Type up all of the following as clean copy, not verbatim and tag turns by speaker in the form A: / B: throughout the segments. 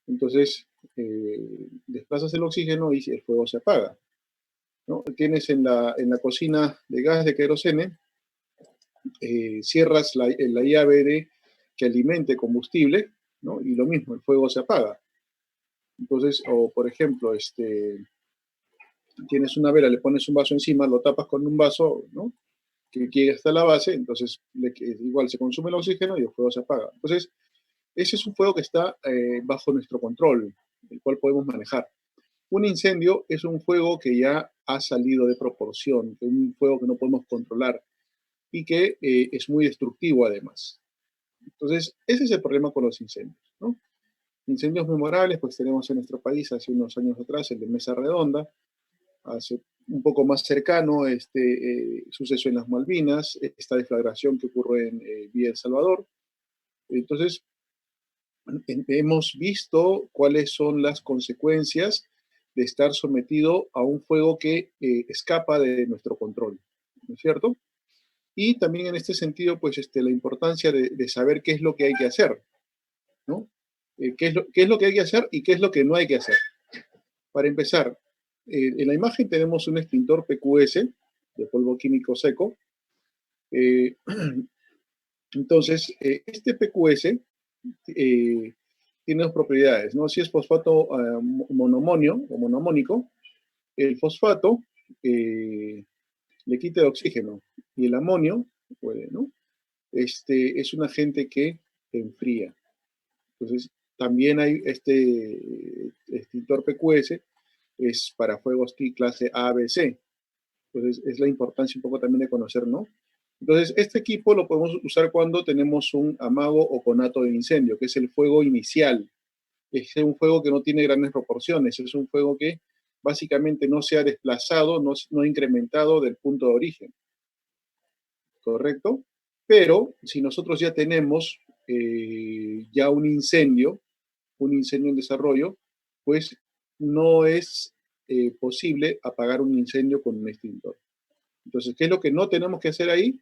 A: Entonces, desplazas el oxígeno y el fuego se apaga, ¿no? Tienes en la cocina de gas de querosene, cierras la llave que alimente combustible, ¿no? Y lo mismo, el fuego se apaga. Entonces, o por ejemplo, tienes una vela, le pones un vaso encima, lo tapas con un vaso, ¿no? Que llega hasta la base, entonces igual se consume el oxígeno y el fuego se apaga. Entonces, ese es un fuego que está bajo nuestro control, el cual podemos manejar. Un incendio es un fuego que ya ha salido de proporción, un fuego que no podemos controlar y que es muy destructivo además. Entonces, ese es el problema con los incendios, ¿no? Incendios memorables, pues tenemos en nuestro país hace unos años atrás el de Mesa Redonda, hace un poco más cercano este suceso en las Malvinas, esta deflagración que ocurre en Villa El Salvador. Entonces, hemos visto cuáles son las consecuencias de estar sometido a un fuego que escapa de nuestro control, ¿no es cierto? Y también en este sentido, pues la importancia de saber qué es lo que hay que hacer, ¿no? Qué es lo que hay que hacer y qué es lo que no hay que hacer. Para empezar, en la imagen tenemos un extintor PQS de polvo químico seco. Entonces, este PQS tiene dos propiedades, ¿no? Si es fosfato monomonio o monoamónico, el fosfato le quita el oxígeno y el amonio, ¿no? Es un agente que enfría. Entonces, también hay este extintor PQS, es para fuegos clase A, B, C. Entonces, es la importancia un poco también de conocer, ¿no? Entonces, este equipo lo podemos usar cuando tenemos un amago o conato de incendio, que es el fuego inicial. Es un fuego que no tiene grandes proporciones, es un fuego que básicamente no se ha desplazado, no ha incrementado del punto de origen, ¿correcto? Pero si nosotros ya tenemos ya un incendio en desarrollo, pues no es posible apagar un incendio con un extintor. Entonces, ¿qué es lo que no tenemos que hacer ahí?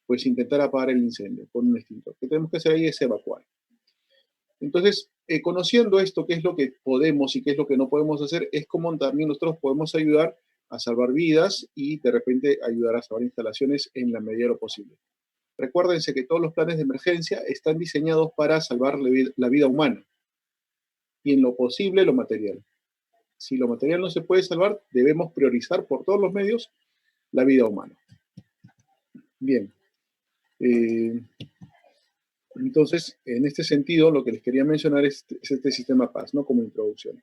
A: Pues intentar apagar el incendio con un extintor. Lo que tenemos que hacer ahí es evacuar. Entonces, conociendo esto, qué es lo que podemos y qué es lo que no podemos hacer, es como también nosotros podemos ayudar a salvar vidas y de repente ayudar a salvar instalaciones en la medida de lo posible. Recuérdense que todos los planes de emergencia están diseñados para salvar la vida humana y en lo posible lo material. Si lo material no se puede salvar, debemos priorizar por todos los medios la vida humana. Bien. Entonces, en este sentido, lo que les quería mencionar es este sistema PAS, ¿no? Como introducción.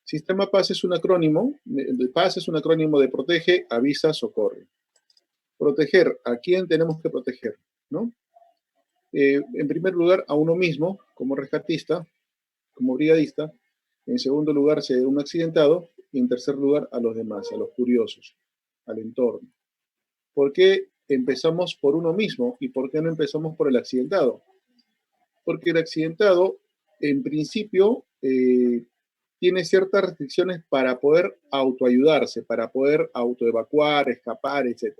A: Sistema PAS es un acrónimo, PAS es un acrónimo de protege, avisa, socorre. Proteger, ¿a quién tenemos que proteger? ¿No? En primer lugar, a uno mismo, como rescatista, como brigadista. En segundo lugar, si hay un accidentado. Y en tercer lugar, a los demás, a los curiosos, al entorno. ¿Por qué empezamos por uno mismo y por qué no empezamos por el accidentado? Porque el accidentado, en principio, tiene ciertas restricciones para poder autoayudarse, para poder autoevacuar, escapar, etc.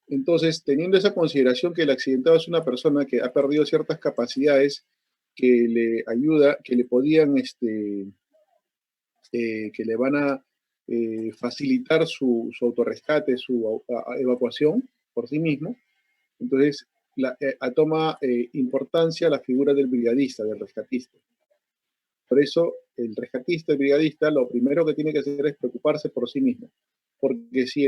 A: Entonces, teniendo esa consideración que el accidentado es una persona que ha perdido ciertas capacidades que le ayuda, que le podían, que le van a facilitar su autorrescate, su evacuación por sí mismo, entonces toma importancia la figura del brigadista, del rescatista. Por eso el rescatista, el brigadista, lo primero que tiene que hacer es preocuparse por sí mismo. Porque si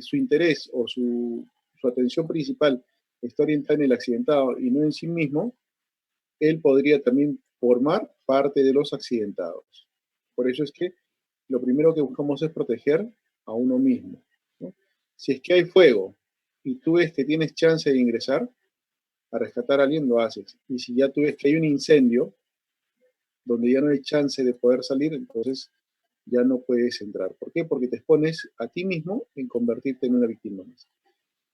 A: su interés o su atención principal está orientada en el accidentado y no en sí mismo, él podría también formar parte de los accidentados. Por eso es que lo primero que buscamos es proteger a uno mismo, ¿no? Si es que hay fuego y tú ves que tienes chance de ingresar a rescatar a alguien, lo haces. Y si ya tú ves que hay un incendio, donde ya no hay chance de poder salir, entonces ya no puedes entrar. ¿Por qué? Porque te expones a ti mismo en convertirte en una víctima más.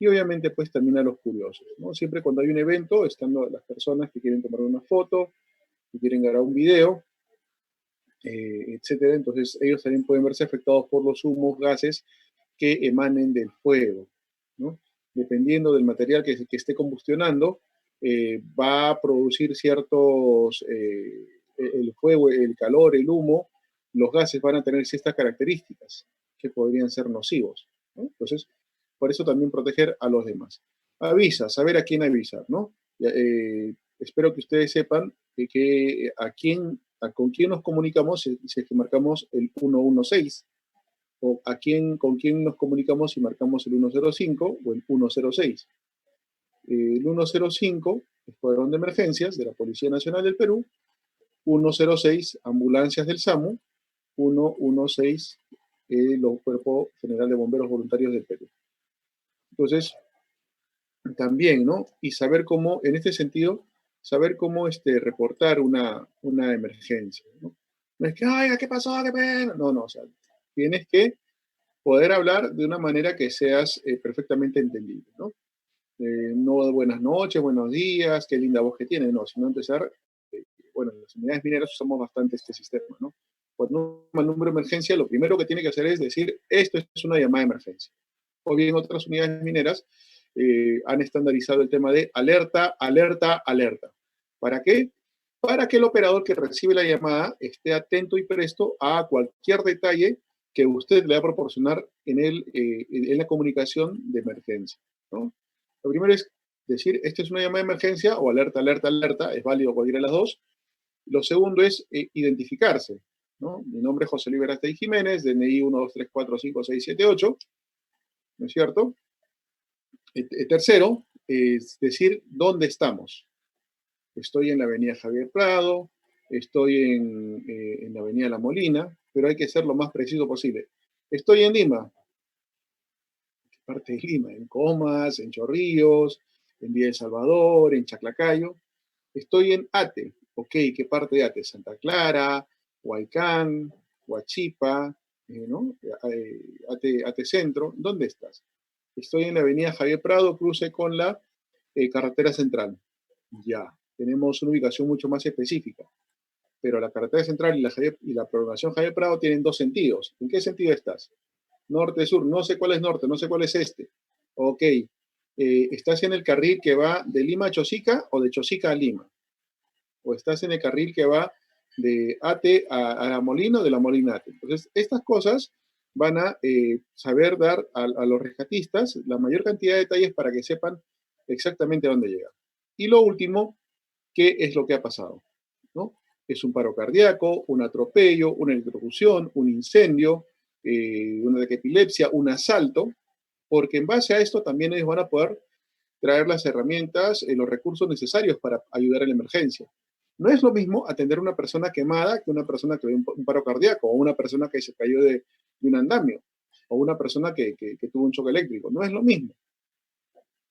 A: Y obviamente pues también a los curiosos, ¿no? Siempre cuando hay un evento están las personas que quieren tomar una foto, que quieren grabar un video, etcétera. Entonces ellos también pueden verse afectados por los humos, gases que emanen del fuego, ¿no? Dependiendo del material que esté combustionando, va a producir ciertos el fuego, el calor, el humo, los gases van a tener ciertas características que podrían ser nocivos, ¿no? Entonces, por eso también proteger a los demás. Avisa, saber a quién avisar, ¿no? Espero que ustedes sepan con quién nos comunicamos si es que marcamos el 116, o con quién nos comunicamos si marcamos el 105 o el 106. El 105, Escuadrón de Emergencias de la Policía Nacional del Perú; 106, Ambulancias del SAMU; 116, los Cuerpo General de Bomberos Voluntarios del Perú. Entonces, también, ¿no? Y saber cómo, en este sentido, saber cómo reportar una emergencia, ¿no? No es que, ay, ¿qué pasó? ¿Qué pena? No, no, o sea, tienes que poder hablar de una manera que seas perfectamente entendible, ¿no? No de buenas noches, buenos días, qué linda voz que tiene, no, sino empezar, bueno, en las unidades mineras usamos bastante este sistema, ¿no? Cuando un número de emergencia, lo primero que tiene que hacer es decir, esto es una llamada de emergencia. O bien otras unidades mineras han estandarizado el tema de alerta, alerta, alerta. ¿Para qué? Para que el operador que recibe la llamada esté atento y presto a cualquier detalle que usted le va a proporcionar en la comunicación de emergencia, ¿no? Lo primero es decir, esta es una llamada de emergencia o alerta, alerta, alerta, es válido cualquiera de las dos. Lo segundo es identificarse, ¿no? Mi nombre es José Luis Verástegui Jiménez, DNI 123456678, ¿no es cierto? Tercero, es decir, ¿dónde estamos? Estoy en la avenida Javier Prado, estoy en la avenida La Molina, pero hay que ser lo más preciso posible. Estoy en Lima, parte de Lima, en Comas, en Chorrillos, en Villa El Salvador, en Chaclacayo. Estoy en Ate, ok, ¿qué parte de Ate? Santa Clara, Huaycán, Huachipa, ¿no? Ate Centro, ¿dónde estás? Estoy en la avenida Javier Prado, cruce con la carretera central. Ya, tenemos una ubicación mucho más específica, pero la carretera central y la prolongación Javier Prado tienen dos sentidos. ¿En qué sentido estás? Norte, sur, no sé cuál es norte, no sé cuál es este. Ok, ¿estás en el carril que va de Lima a Chosica o de Chosica a Lima? ¿O estás en el carril que va de Ate a La Molina o de La Molina a Ate? Entonces, estas cosas van a saber dar a los rescatistas la mayor cantidad de detalles para que sepan exactamente a dónde llegar. Y lo último, ¿qué es lo que ha pasado? ¿No? Es un paro cardíaco, un atropello, una electrocución, un incendio, una epilepsia, un asalto, porque en base a esto también ellos van a poder traer las herramientas, los recursos necesarios para ayudar en la emergencia. No es lo mismo atender a una persona quemada que una persona que ve un paro cardíaco, o una persona que se cayó de un andamio, o una persona que tuvo un choque eléctrico. No es lo mismo.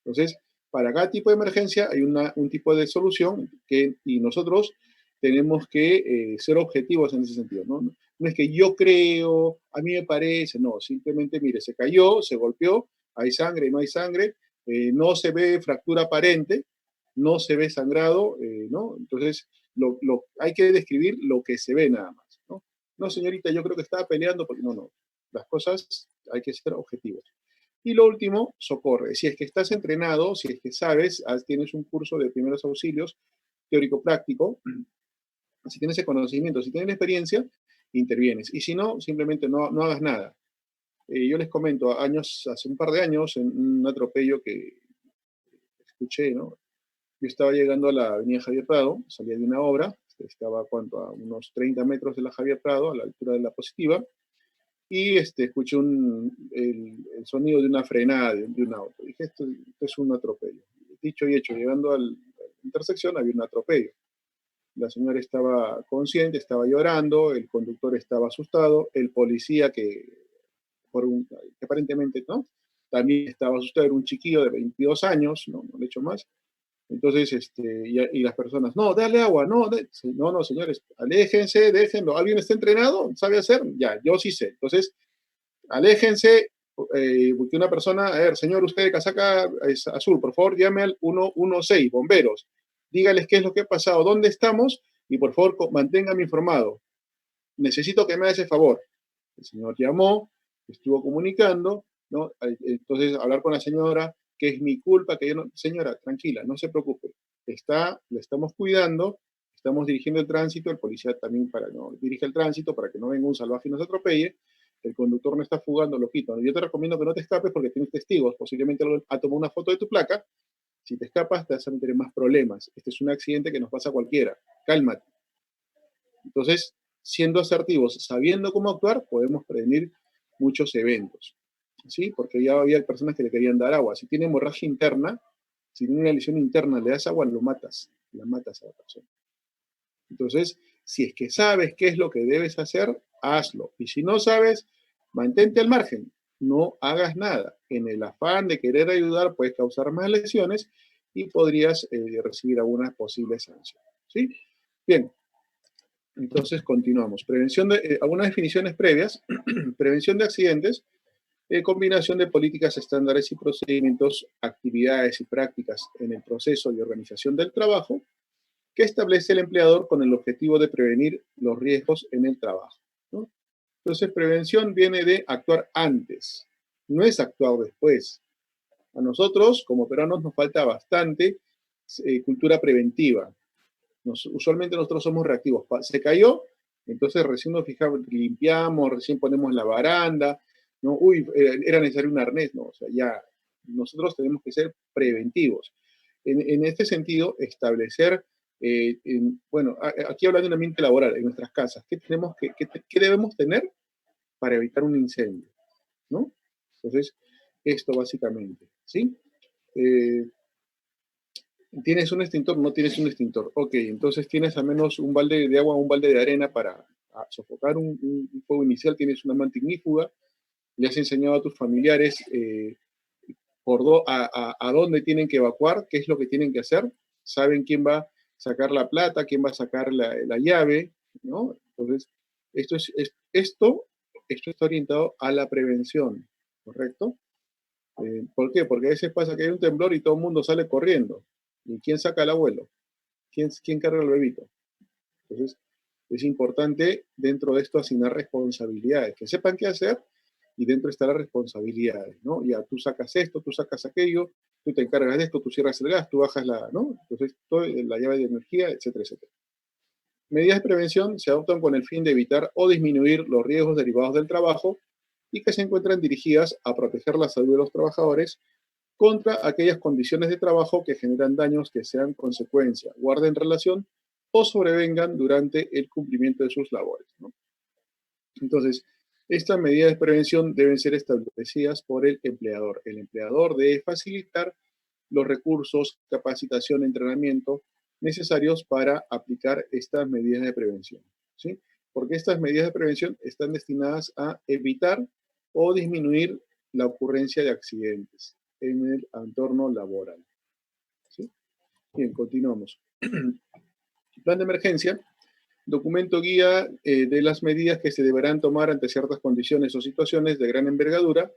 A: Entonces, para cada tipo de emergencia hay un tipo de solución y nosotros tenemos que ser objetivos en ese sentido, ¿no? No es que yo creo, a mí me parece, no, simplemente, mire, se cayó, se golpeó, hay sangre, no hay sangre, no se ve fractura aparente, no se ve sangrado, ¿no? Entonces, hay que describir lo que se ve nada más, ¿no? No, señorita, yo creo que estaba peleando, porque no, no, las cosas hay que ser objetivos. Y lo último, socorre. Si es que estás entrenado, si es que sabes, tienes un curso de primeros auxilios teórico-práctico, si tienes ese conocimiento, si tienes experiencia, intervienes. Y si no, simplemente no hagas nada. Yo les comento, hace un par de años, en un atropello que escuché, ¿no? Yo estaba llegando a la avenida Javier Prado, salía de una obra, estaba a unos 30 metros de la Javier Prado, a la altura de la Positiva, y escuché el sonido de una frenada de un auto. Dije, esto es un atropello. Dicho y hecho, llegando a la intersección había un atropello. La señora estaba consciente, estaba llorando, el conductor estaba asustado, el policía que aparentemente no, también estaba asustado, era un chiquillo de 22 años, no le echo más. Entonces, y las personas, no, dale agua, no, señores, aléjense, déjenlo. ¿Alguien está entrenado? ¿Sabe hacer? Ya, yo sí sé. Entonces, aléjense, porque una persona, a ver, señor, usted de casaca es azul, por favor, llame al 116, bomberos. Dígales qué es lo que ha pasado, dónde estamos, y por favor, manténgame informado. Necesito que me haga ese favor. El señor llamó, estuvo comunicando, ¿no? Entonces, hablar con la señora, que es mi culpa, que yo no, señora, tranquila, no se preocupe, le estamos cuidando, estamos dirigiendo el tránsito, el policía también no dirige el tránsito para que no venga un salvaje y nos atropelle, el conductor no está fugando, lo quito. Yo te recomiendo que no te escapes porque tienes testigos, posiblemente ha tomado una foto de tu placa. Si te escapas, te vas a meter en más problemas. Este es un accidente que nos pasa a cualquiera. Cálmate. Entonces, siendo asertivos, sabiendo cómo actuar, podemos prevenir muchos eventos. ¿Sí? Porque ya había personas que le querían dar agua. Si tiene hemorragia interna, si tiene una lesión interna, le das agua, lo matas. La matas a la persona. Entonces, si es que sabes qué es lo que debes hacer, hazlo. Y si no sabes, mantente al margen. No hagas nada. En el afán de querer ayudar, puedes causar más lesiones y podrías recibir algunas posibles sanciones. ¿Sí? Bien. Entonces, continuamos. Prevención de, algunas definiciones previas. Prevención de accidentes. Combinación de políticas, estándares y procedimientos, actividades y prácticas en el proceso y organización del trabajo que establece el empleador con el objetivo de prevenir los riesgos en el trabajo, ¿no? Entonces, prevención viene de actuar antes, no es actuar después. A nosotros, como peruanos, nos falta bastante cultura preventiva. Usualmente nosotros somos reactivos. Se cayó, entonces recién nos fijamos, limpiamos, recién ponemos la baranda, ¿no? Uy, era necesario un arnés, no, o sea, ya nosotros tenemos que ser preventivos. En este sentido, establecer, bueno, aquí hablando de un ambiente laboral, en nuestras casas, ¿qué debemos tener para evitar un incendio? ¿No? Entonces, esto básicamente, ¿sí? ¿Tienes un extintor? No tienes un extintor. Ok, entonces tienes al menos un balde de agua, un balde de arena para sofocar un fuego inicial, tienes una manta ignífuga, le has enseñado a tus familiares a dónde tienen que evacuar, qué es lo que tienen que hacer, saben quién va a sacar la plata, quién va a sacar la llave, ¿no? Entonces, esto está orientado a la prevención, ¿correcto? ¿Por qué? Porque a veces pasa que hay un temblor y todo el mundo sale corriendo. ¿Y quién saca al abuelo? ¿Quién carga al bebito? Entonces, es importante dentro de esto asignar responsabilidades, que sepan qué hacer y dentro está las responsabilidades, ¿no? Ya tú sacas esto, tú sacas aquello, tú te encargas de esto, tú cierras el gas, tú bajas ¿no? Entonces, la llave de energía, etcétera, etcétera. Medidas de prevención se adoptan con el fin de evitar o disminuir los riesgos derivados del trabajo y que se encuentran dirigidas a proteger la salud de los trabajadores contra aquellas condiciones de trabajo que generan daños que sean consecuencia, guarden relación o sobrevengan durante el cumplimiento de sus labores, ¿no? Entonces, estas medidas de prevención deben ser establecidas por el empleador. El empleador debe facilitar los recursos, capacitación, entrenamiento necesarios para aplicar estas medidas de prevención, ¿sí? Porque estas medidas de prevención están destinadas a evitar o disminuir la ocurrencia de accidentes en el entorno laboral, ¿sí? Bien, continuamos. Plan de emergencia, documento guía de las medidas que se deberán tomar ante ciertas condiciones o situaciones de gran envergadura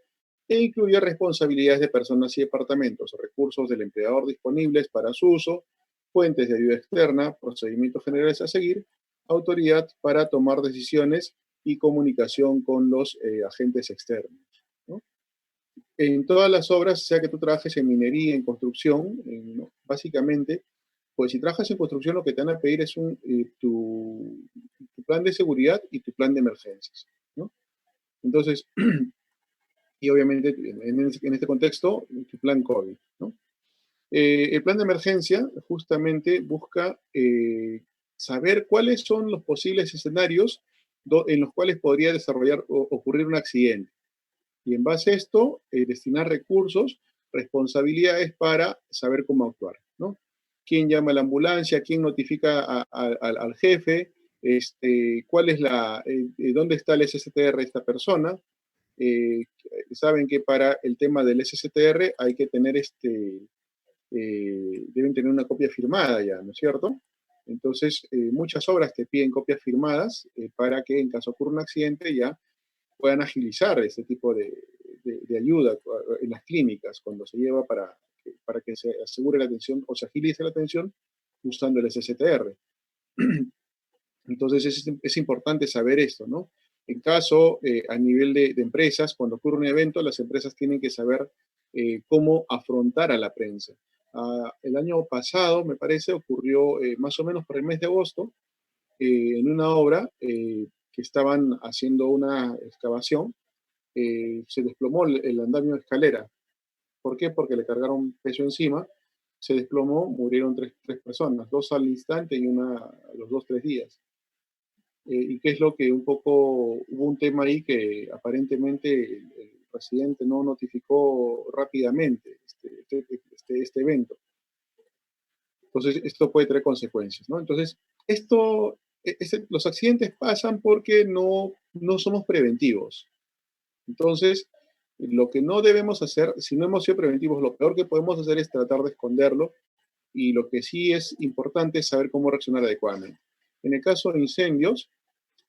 A: e incluye responsabilidades de personas y departamentos, recursos del empleador disponibles para su uso, fuentes de ayuda externa, procedimientos generales a seguir, autoridad para tomar decisiones y comunicación con los agentes externos, ¿no? En todas las obras, sea que tú trabajes en minería, en construcción, ¿no? Básicamente, pues si trabajas en construcción, lo que te van a pedir es tu plan de seguridad y tu plan de emergencias, ¿no? Entonces, y obviamente en este contexto, tu plan COVID, ¿no? El plan de emergencia justamente busca saber cuáles son los posibles escenarios en los cuales podría ocurrir un accidente. Y en base a esto, destinar recursos, responsabilidades para saber cómo actuar, ¿no? ¿Quién llama a la ambulancia? ¿Quién notifica al jefe? ¿Cuál es dónde está el SSTR de esta persona? Saben que para el tema del SSTR hay que tener deben tener una copia firmada ya, ¿no es cierto? Entonces, muchas obras te piden copias firmadas para que en caso ocurra un accidente ya puedan agilizar ese tipo de ayuda en las clínicas cuando se lleva para que se asegure la atención o se agilice la atención usando el SSTR. Entonces es importante saber esto, ¿no? En caso, a nivel de empresas, cuando ocurre un evento, las empresas tienen que saber cómo afrontar a la prensa. el año pasado, me parece, ocurrió más o menos por el mes de agosto, en una obra que estaban haciendo una excavación, se desplomó el andamio de escalera. ¿Por qué? Porque le cargaron peso encima, se desplomó, murieron tres personas, dos al instante y una a los 2, 3 días. ¿Y qué es lo que un poco, hubo un tema ahí que aparentemente el presidente no notificó rápidamente este evento? Entonces, esto puede traer consecuencias, ¿no? Entonces, los accidentes pasan porque no somos preventivos. Entonces, lo que no debemos hacer, si no hemos sido preventivos, lo peor que podemos hacer es tratar de esconderlo, y lo que sí es importante es saber cómo reaccionar adecuadamente. En el caso de incendios,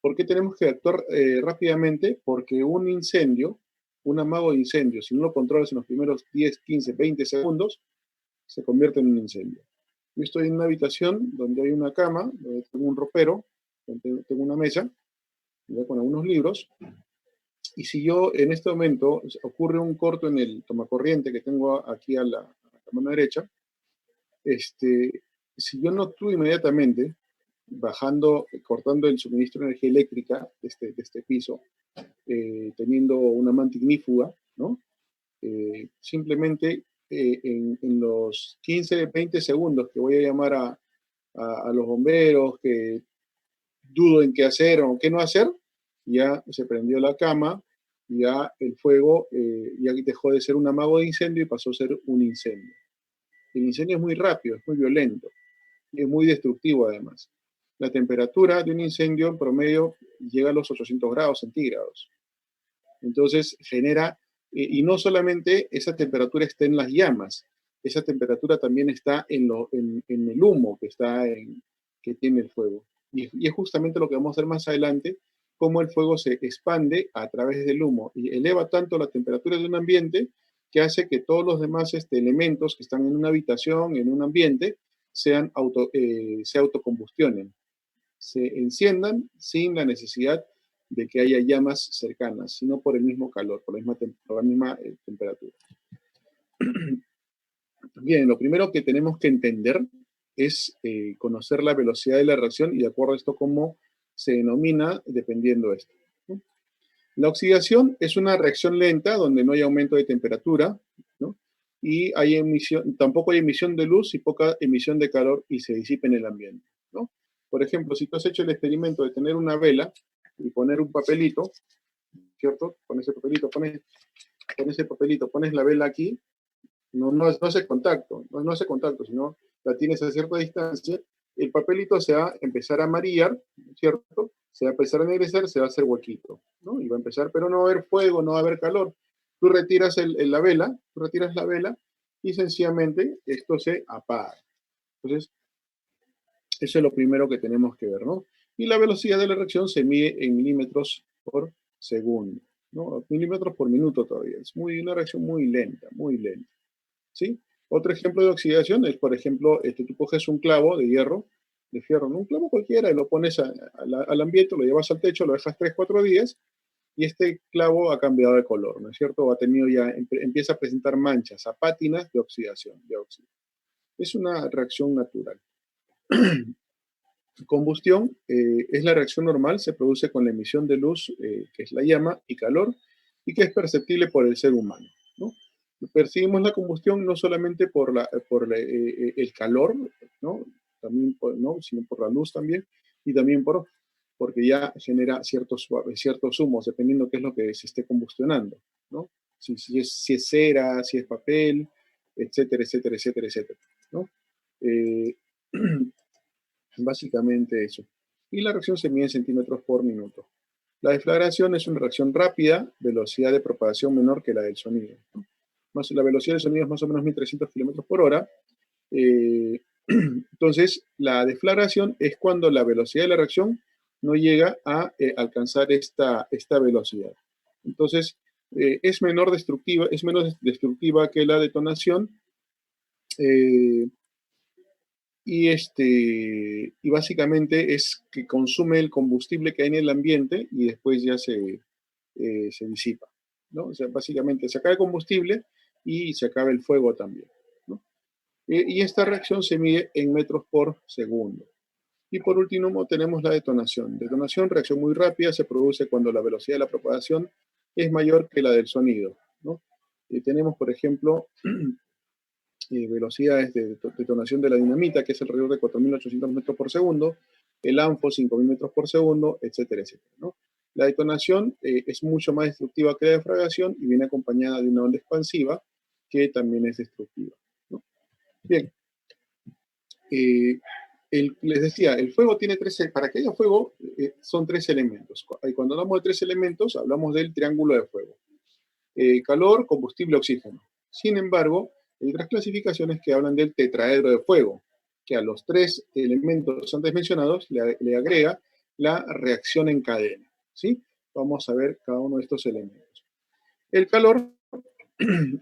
A: ¿por qué tenemos que actuar rápidamente? Porque un incendio, un amago de incendio, si no lo controlas en los primeros 10, 15, 20 segundos, se convierte en un incendio. Yo estoy en una habitación donde hay una cama, donde tengo un ropero, donde tengo una mesa, ya con algunos libros, y si yo en este momento ocurre un corto en el tomacorriente que tengo aquí a la mano derecha, si yo no actúo inmediatamente, bajando, cortando el suministro de energía eléctrica de este piso, teniendo una manta ignífuga, ¿no? Simplemente en los 15, 20 segundos que voy a llamar a los bomberos, que dudo en qué hacer o qué no hacer, ya se prendió la cama, ya el fuego ya dejó de ser un amago de incendio y pasó a ser un incendio. El incendio es muy rápido, es muy violento y es muy destructivo además. La temperatura de un incendio en promedio llega a los 800 grados centígrados. Entonces genera, y no solamente esa temperatura está en las llamas, esa temperatura también está en el humo que tiene el fuego. Y es justamente lo que vamos a ver más adelante, cómo el fuego se expande a través del humo y eleva tanto la temperatura de un ambiente que hace que todos los demás elementos que están en una habitación, en un ambiente, se autocombustionen, se enciendan sin la necesidad de que haya llamas cercanas, sino por el mismo calor, por la misma temperatura. Bien, lo primero que tenemos que entender es conocer la velocidad de la reacción y de acuerdo a esto cómo se denomina dependiendo de esto, ¿no? La oxidación es una reacción lenta donde no hay aumento de temperatura, ¿no? Y tampoco hay emisión de luz y poca emisión de calor y se disipa en el ambiente, ¿no? Por ejemplo, si tú has hecho el experimento de tener una vela y poner un papelito, ¿cierto? Con ese papelito, pones la vela aquí, no hace contacto, no hace contacto, sino la tienes a cierta distancia, el papelito se va a empezar a amarillar, ¿cierto? Se va a empezar a ennegrecer, se va a hacer huequito, ¿no? Y va a empezar, pero no va a haber fuego, no va a haber calor. Tú retiras la vela y sencillamente esto se apaga. Entonces, eso es lo primero que tenemos que ver, ¿no? Y la velocidad de la reacción se mide en milímetros por segundo, ¿no? Milímetros por minuto todavía. Es una reacción muy lenta, muy lenta, ¿sí? Otro ejemplo de oxidación es, por ejemplo, tú coges un clavo de hierro, de fierro, ¿no? Un clavo cualquiera, y lo pones al ambiente, lo llevas al techo, lo dejas 3, 4 días, y este clavo ha cambiado de color, ¿no es cierto? Empieza a presentar manchas, a pátinas de oxidación, de óxido. Es una reacción natural. Combustión es la reacción normal, se produce con la emisión de luz, que es la llama, y calor, y que es perceptible por el ser humano, ¿no? Percibimos la combustión no solamente el calor, ¿no? También ¿no? Sino por la luz también, y también porque ya genera ciertos humos, dependiendo qué es lo que se esté combustionando, ¿no? Si es cera, si es papel, etcétera, etcétera, etcétera, etcétera, ¿no? Eh, Básicamente eso. Y la reacción se mide en centímetros por minuto. La deflagración es una reacción rápida, velocidad de propagación menor que la del sonido, ¿no? La velocidad del sonido es más o menos 1300 kilómetros por hora. Entonces, la deflagración es cuando la velocidad de la reacción no llega a alcanzar esta velocidad. Entonces, es menos destructiva que la detonación. Eh, y básicamente es que consume el combustible que hay en el ambiente y después ya se disipa, ¿no? O sea, básicamente se acaba el combustible y se acaba el fuego también, ¿no? Y esta reacción se mide en metros por segundo. Y por último tenemos la detonación. Detonación, reacción muy rápida, se produce cuando la velocidad de la propagación es mayor que la del sonido, ¿no? Tenemos, por ejemplo, velocidades de detonación de la dinamita, que es alrededor de 4.800 metros por segundo, el ANFO 5.000 metros por segundo, etcétera, etcétera, ¿no? La detonación es mucho más destructiva que la defragación y viene acompañada de una onda expansiva que también es destructiva, ¿no? Bien, les decía, el fuego tiene para que haya fuego son tres elementos. Y cuando hablamos de tres elementos, hablamos del triángulo de fuego. Calor, combustible, oxígeno. Sin embargo, hay otras clasificaciones que hablan del tetraedro de fuego, que a los tres elementos antes mencionados le agrega la reacción en cadena, ¿sí? Vamos a ver cada uno de estos elementos. El calor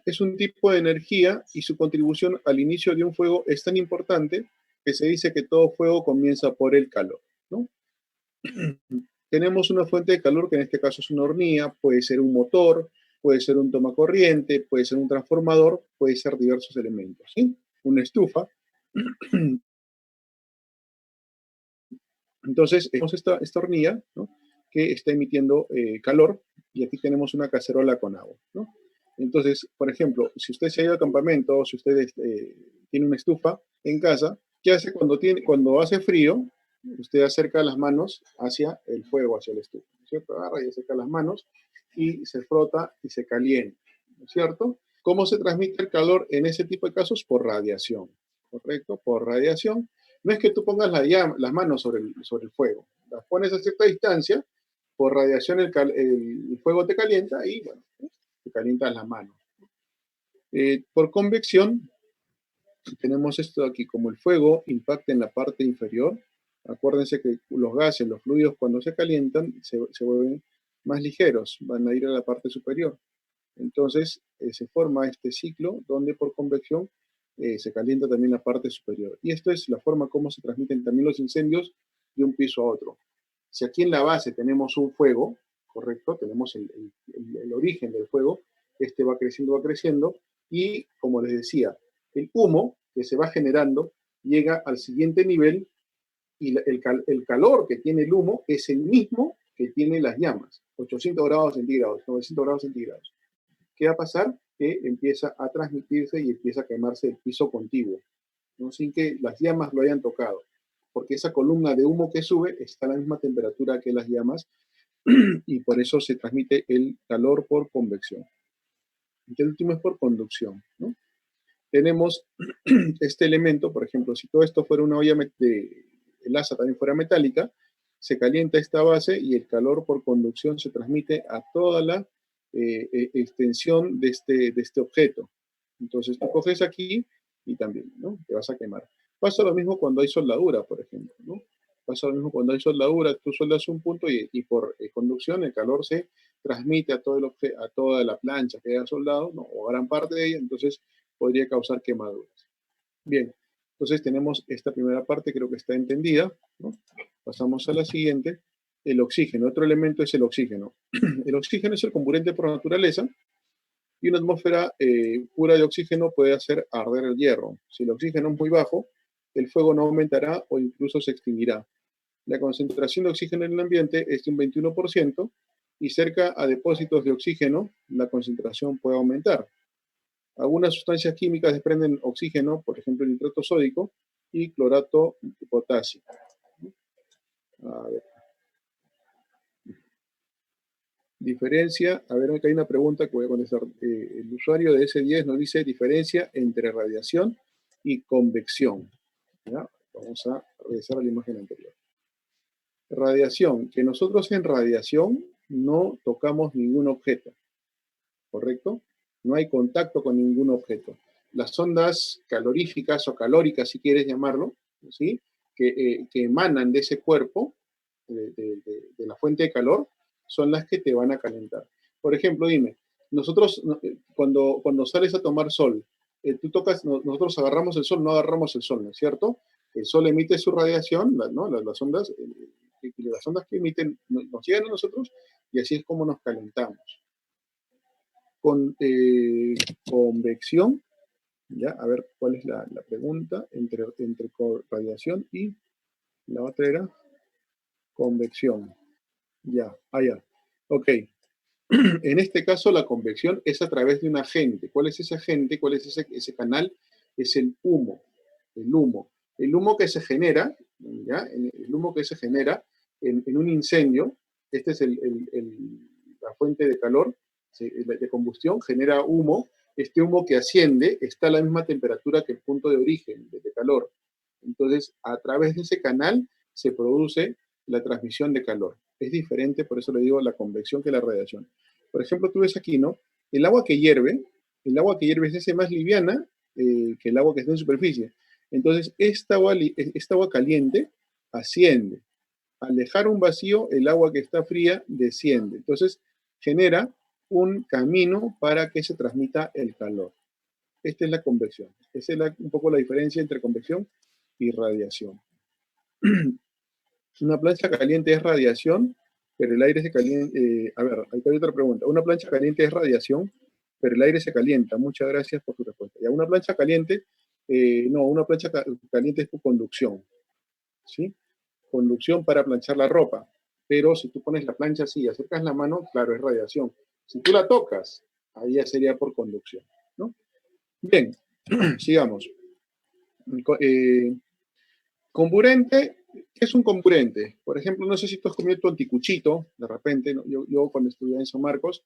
A: es un tipo de energía y su contribución al inicio de un fuego es tan importante que se dice que todo fuego comienza por el calor, ¿no? Tenemos una fuente de calor que en este caso es una hornilla, puede ser un motor, puede ser un tomacorriente, puede ser un transformador, puede ser diversos elementos, ¿sí? Una estufa. Entonces, tenemos esta hornilla, ¿no? Que está emitiendo calor y aquí tenemos una cacerola con agua, ¿no? Entonces, por ejemplo, si usted se ha ido al campamento, si usted tiene una estufa en casa, ¿qué hace cuando hace frío? Usted acerca las manos hacia el fuego, hacia la estufa, ¿no es cierto? Agarra y acerca las manos y se frota y se calienta, ¿no es cierto? ¿Cómo se transmite el calor en ese tipo de casos? Por radiación, ¿correcto? Por radiación. No es que tú pongas las manos sobre el fuego, las pones a cierta distancia, por radiación el fuego te calienta y, bueno, te calientas las manos. Por convección, tenemos esto aquí, como el fuego impacta en la parte inferior. Acuérdense que los gases, los fluidos, cuando se calientan, se vuelven más ligeros, van a ir a la parte superior. Entonces, se forma este ciclo donde por convección se calienta también la parte superior. Y esto es la forma como se transmiten también los incendios de un piso a otro. Si aquí en la base tenemos un fuego, correcto, tenemos el origen del fuego, este va creciendo, y como les decía, el humo que se va generando llega al siguiente nivel y el calor que tiene el humo es el mismo que tiene las llamas, 800 grados centígrados, 900 grados centígrados. ¿Qué va a pasar? Que empieza a transmitirse y empieza a quemarse el piso contiguo, ¿no? Sin que las llamas lo hayan tocado, porque esa columna de humo que sube está a la misma temperatura que las llamas y por eso se transmite el calor por convección. Y el último es por conducción, ¿no? Tenemos este elemento, por ejemplo, si todo esto fuera una olla el asa también fuera metálica, se calienta esta base y el calor por conducción se transmite a toda la extensión de este objeto. Entonces tú coges aquí y también, ¿no? Te vas a quemar. Pasa lo mismo cuando hay soldadura, por ejemplo, ¿no? Pasa lo mismo cuando hay soldadura, tú soldas un punto y por conducción el calor se transmite a toda la plancha que haya soldado, ¿no? O gran parte de ella, entonces podría causar quemaduras. Bien, entonces tenemos esta primera parte, creo que está entendida, ¿no? Pasamos a la siguiente. El oxígeno, otro elemento es el oxígeno. El oxígeno es el comburente por naturaleza y una atmósfera pura de oxígeno puede hacer arder el hierro. Si el oxígeno es muy bajo, el fuego no aumentará o incluso se extinguirá. La concentración de oxígeno en el ambiente es de un 21% y cerca a depósitos de oxígeno la concentración puede aumentar. Algunas sustancias químicas desprenden oxígeno, por ejemplo el nitrato sódico y clorato de potasio. A ver. Diferencia, a ver, acá hay una pregunta que voy a contestar. El usuario de S10 nos dice diferencia entre radiación y convección. ¿Ya? Vamos a regresar a la imagen anterior. Radiación, que nosotros en radiación no tocamos ningún objeto, ¿correcto? No hay contacto con ningún objeto. Las ondas caloríficas o calóricas, si quieres llamarlo, ¿sí? Que emanan de ese cuerpo, de la fuente de calor, son las que te van a calentar. Por ejemplo, dime, nosotros cuando sales a tomar sol, nosotros agarramos el sol, no agarramos el sol, ¿no es cierto? El sol emite su radiación, ¿no? Las ondas, las ondas que emiten nos llegan a nosotros y así es como nos calentamos. Con convección, ¿Ya? A ver, ¿cuál es la pregunta? Entre radiación y la otra era convección. Ya, ya. Ok. En este caso, la convección es a través de un agente. ¿Cuál es ese agente? ¿Cuál es ese canal? Es el humo. El humo. El humo que se genera, ¿ya? El humo que se genera en un incendio, este es la fuente de calor, de combustión, genera humo. Este humo que asciende está a la misma temperatura que el punto de origen de calor. Entonces, a través de ese canal se produce la transmisión de calor. Es diferente, por eso le digo, la convección que la radiación. Por ejemplo, tú ves aquí, ¿no? El agua que hierve es ese más liviana que el agua que está en superficie. Entonces, esta agua caliente asciende. Al dejar un vacío, el agua que está fría desciende. Entonces, genera un camino para que se transmita el calor. Esta es la convección. Esa es un poco la diferencia entre convección y radiación. Una plancha caliente es radiación, pero el aire se calienta. A ver, ahí hay otra pregunta. Una plancha caliente es radiación, pero el aire se calienta. Muchas gracias por tu respuesta. Ya, una plancha caliente, no, una plancha caliente es por conducción, ¿sí? Conducción para planchar la ropa. Pero si tú pones la plancha así y acercas la mano, claro, es radiación. Si tú la tocas, ahí ya sería por conducción, ¿no? Bien, sigamos. Eh, Comburente, ¿qué es un comburente? Por ejemplo, no sé si tú has comido tu anticuchito, de repente, ¿no? Yo cuando estudiaba en San Marcos,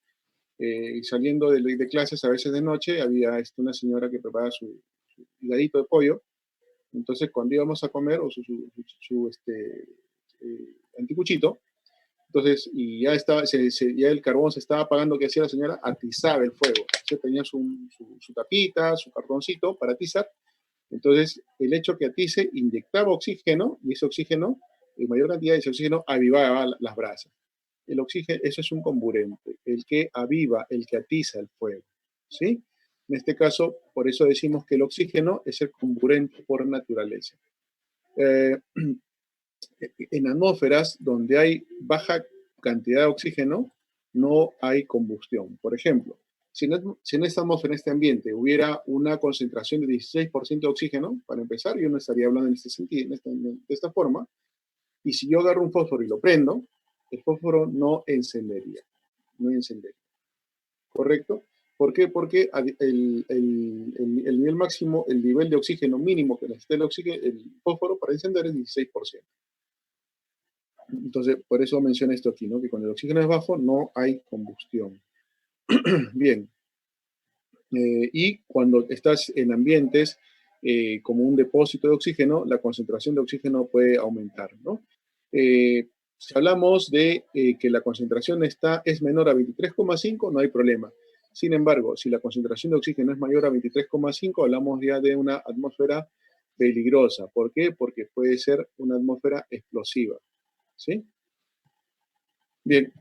A: saliendo de clases a veces de noche, había una señora que preparaba su higadito de pollo. Entonces, cuando íbamos a comer, o anticuchito, entonces, y ya estaba, ya el carbón se estaba apagando, ¿qué hacía la señora? Atizaba el fuego. Entonces, tenía su tapita, su cartoncito para atizar. Entonces, el hecho que atice inyectaba oxígeno, y ese oxígeno, en mayor cantidad de ese oxígeno, avivaba las brasas. El oxígeno, eso es un comburente, el que aviva, el que atiza el fuego, ¿sí? En este caso, por eso decimos que el oxígeno es el comburente por naturaleza. Eh, en atmósferas donde hay baja cantidad de oxígeno, no hay combustión. Por ejemplo, si en esta atmósfera, en este ambiente, hubiera una concentración de 16% de oxígeno, para empezar, yo no estaría hablando en este sentido, de esta forma, y si yo agarro un fósforo y lo prendo, el fósforo no encendería, no encendería. ¿Correcto? ¿Por qué? Porque el nivel máximo, el nivel de oxígeno mínimo que necesita el fósforo para encender es 16%. Entonces, por eso menciona esto aquí, ¿no? Que cuando el oxígeno es bajo no hay combustión. Bien. Y cuando estás en ambientes como un depósito de oxígeno, la concentración de oxígeno puede aumentar, ¿no? Si hablamos de que la concentración es menor a 23,5, no hay problema. Sin embargo, si la concentración de oxígeno es mayor a 23,5, hablamos ya de una atmósfera peligrosa. ¿Por qué? Porque puede ser una atmósfera explosiva, ¿sí? Bien.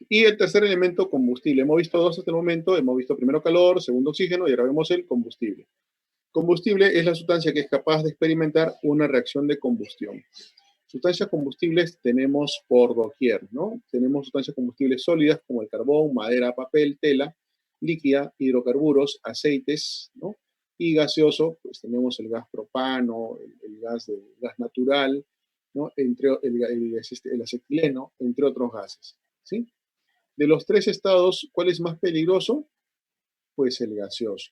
A: Y el tercer elemento, combustible. Hemos visto dos hasta el momento. Hemos visto primero calor, segundo oxígeno y ahora vemos el combustible. Combustible es la sustancia que es capaz de experimentar una reacción de combustión. Sustancias combustibles tenemos por doquier, ¿no? Tenemos sustancias combustibles sólidas como el carbón, madera, papel, tela, líquida, hidrocarburos, aceites, ¿no? Y gaseoso, pues tenemos el gas propano, el gas natural, ¿no? El acetileno, entre otros gases, ¿sí? De los tres estados, ¿cuál es más peligroso? Pues el gaseoso.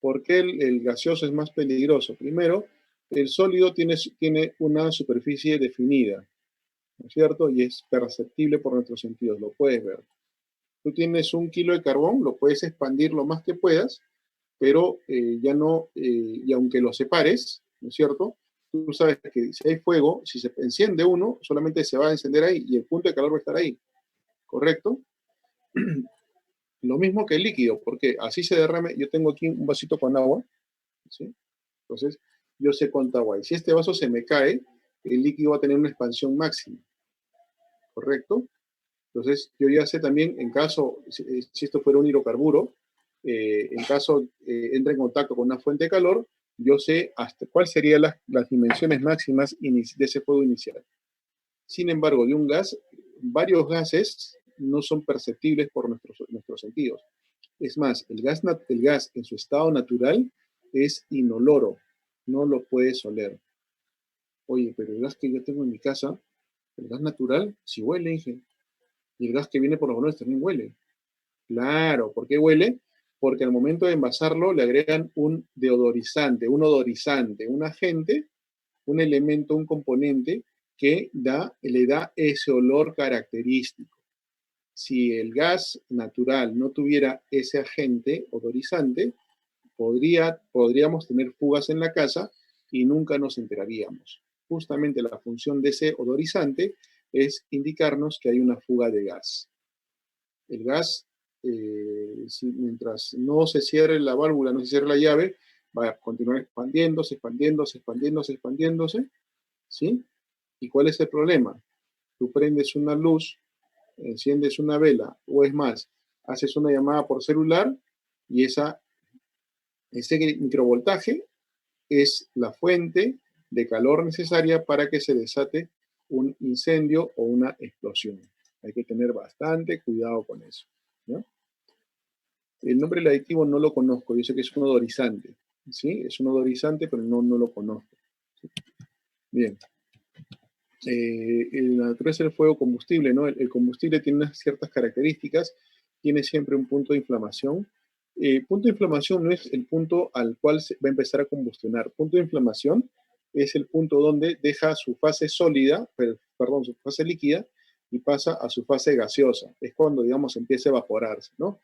A: ¿Por qué el gaseoso es más peligroso? Primero, el sólido tiene una superficie definida, ¿no es cierto? Y es perceptible por nuestros sentidos, lo puedes ver. Tú tienes 1 kilo de carbón, lo puedes expandir lo más que puedas, pero ya no, y aunque lo separes, ¿no es cierto? Tú sabes que si hay fuego, si se enciende uno, solamente se va a encender ahí y el punto de calor va a estar ahí, ¿correcto? Lo mismo que el líquido, porque así se derrame. Yo tengo aquí un vasito con agua, ¿sí? Entonces, yo sé cuánta agua hay. Si este vaso se me cae, el líquido va a tener una expansión máxima, ¿correcto? Entonces, yo ya sé también, en caso, si esto fuera un hidrocarburo, en caso entre en contacto con una fuente de calor, yo sé hasta cuáles serían las dimensiones máximas de ese fuego inicial. Sin embargo, de un gas, varios gases no son perceptibles por nuestros sentidos. Es más, el gas en su estado natural es inoloro, no lo puedes oler. Oye, pero el gas que yo tengo en mi casa, el gas natural, sí huele, dije. Y el gas que viene por los bonones también huele. Claro, ¿por qué huele? Porque al momento de envasarlo le agregan un deodorizante, un odorizante, un agente, un elemento, un componente que le da ese olor característico. Si el gas natural no tuviera ese agente odorizante, podríamos tener fugas en la casa y nunca nos enteraríamos. Justamente la función de ese odorizante es indicarnos que hay una fuga de gas. El gas, mientras no se cierre la válvula, no se cierre la llave, va a continuar expandiéndose, expandiéndose, expandiéndose, expandiéndose, ¿sí? ¿Y cuál es el problema? Tú prendes una luz, enciendes una vela, o es más, haces una llamada por celular y ese microvoltaje es la fuente de calor necesaria para que se desate un incendio o una explosión. Hay que tener bastante cuidado con eso, ¿no? El nombre del aditivo no lo conozco, yo sé que es un odorizante, ¿sí? Es un odorizante, pero no lo conozco. ¿Sí? Bien. La naturaleza del fuego combustible, ¿no? El combustible tiene unas ciertas características, tiene siempre un punto de inflamación. Punto de inflamación no es el punto al cual se va a empezar a combustionar. Punto de inflamación es el punto donde deja su fase sólida, perdón, su fase líquida y pasa a su fase gaseosa. Es cuando, digamos, empieza a evaporarse, ¿no?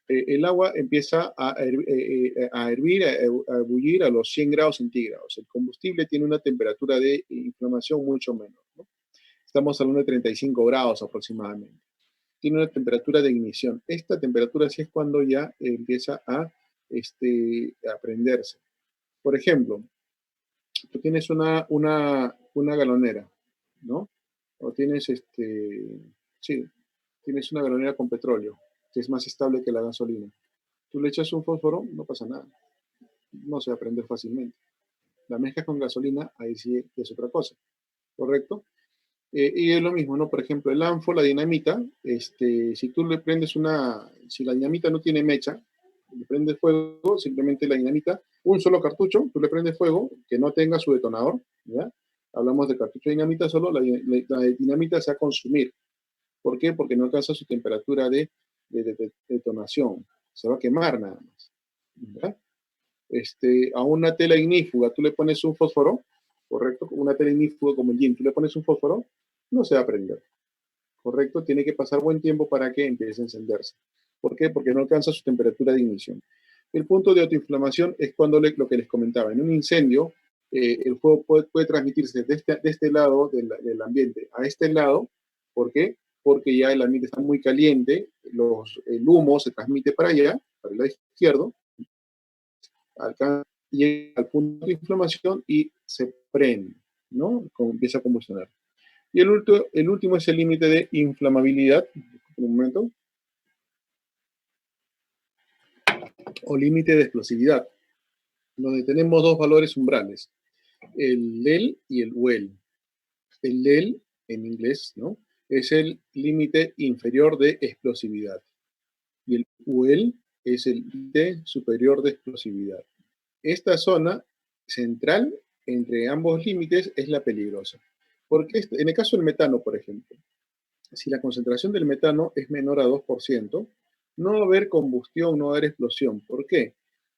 A: El agua empieza a hervir, a ebullir a los 100 grados centígrados. El combustible tiene una temperatura de inflamación mucho menor, ¿no? Estamos hablando de 35 grados aproximadamente. Tiene una temperatura de ignición. Esta temperatura sí es cuando ya empieza a prenderse. Por ejemplo, tú tienes una galonera, ¿no? O tienes, sí, tienes una galonera con petróleo, que es más estable que la gasolina. Tú le echas un fósforo, no pasa nada. No se va a prender fácilmente. La mezcla con gasolina, ahí sí es otra cosa, ¿correcto? Y es lo mismo, ¿no? Por ejemplo, el anfo, la dinamita, si tú le prendes si la dinamita no tiene mecha, le prendes fuego, simplemente la dinamita, un solo cartucho, tú le prendes fuego, que no tenga su detonador, ¿ya? Hablamos de cartucho de dinamita solo, la dinamita se va a consumir. ¿Por qué? Porque no alcanza su temperatura de detonación. Se va a quemar nada más. ¿Ya? A una tela ignífuga tú le pones un fósforo, ¿correcto? Una tela ignífuga como el yin, tú le pones un fósforo, no se va a prender, ¿correcto? Tiene que pasar buen tiempo para que empiece a encenderse. ¿Por qué? Porque no alcanza su temperatura de ignición. El punto de autoinflamación es cuando lo que les comentaba, en un incendio, el fuego puede transmitirse de este lado del ambiente a este lado. ¿Por qué? Porque ya el ambiente está muy caliente, el humo se transmite para allá, para el lado izquierdo, llega al punto de inflamación y se prende, ¿no? Como empieza a combustionar. Y el último es el límite de inflamabilidad, un momento, o límite de explosividad, donde tenemos dos valores umbrales, el LEL y el WEL. El LEL, en inglés, ¿no? Es el límite inferior de explosividad. Y el WEL es el límite superior de explosividad. Esta zona central entre ambos límites es la peligrosa. Porque en el caso del metano, por ejemplo, si la concentración del metano es menor a 2%, no va a haber combustión, no va a haber explosión. ¿Por qué?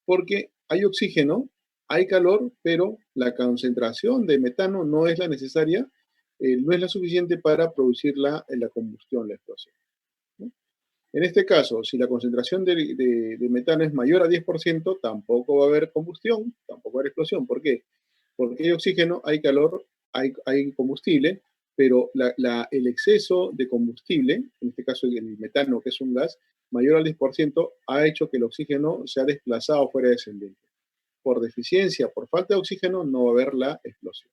A: Porque hay oxígeno, hay calor, pero la concentración de metano no es la necesaria, no es la suficiente para producir la combustión, la explosión, ¿no? En este caso, si la concentración de metano es mayor a 10%, tampoco va a haber combustión, tampoco va a haber explosión. ¿Por qué? Porque hay oxígeno, hay calor, hay combustible, pero el exceso de combustible, en este caso el metano, que es un gas, mayor al 10%, ha hecho que el oxígeno se ha desplazado fuera de ese ambiente. Por deficiencia, por falta de oxígeno, no va a haber la explosión.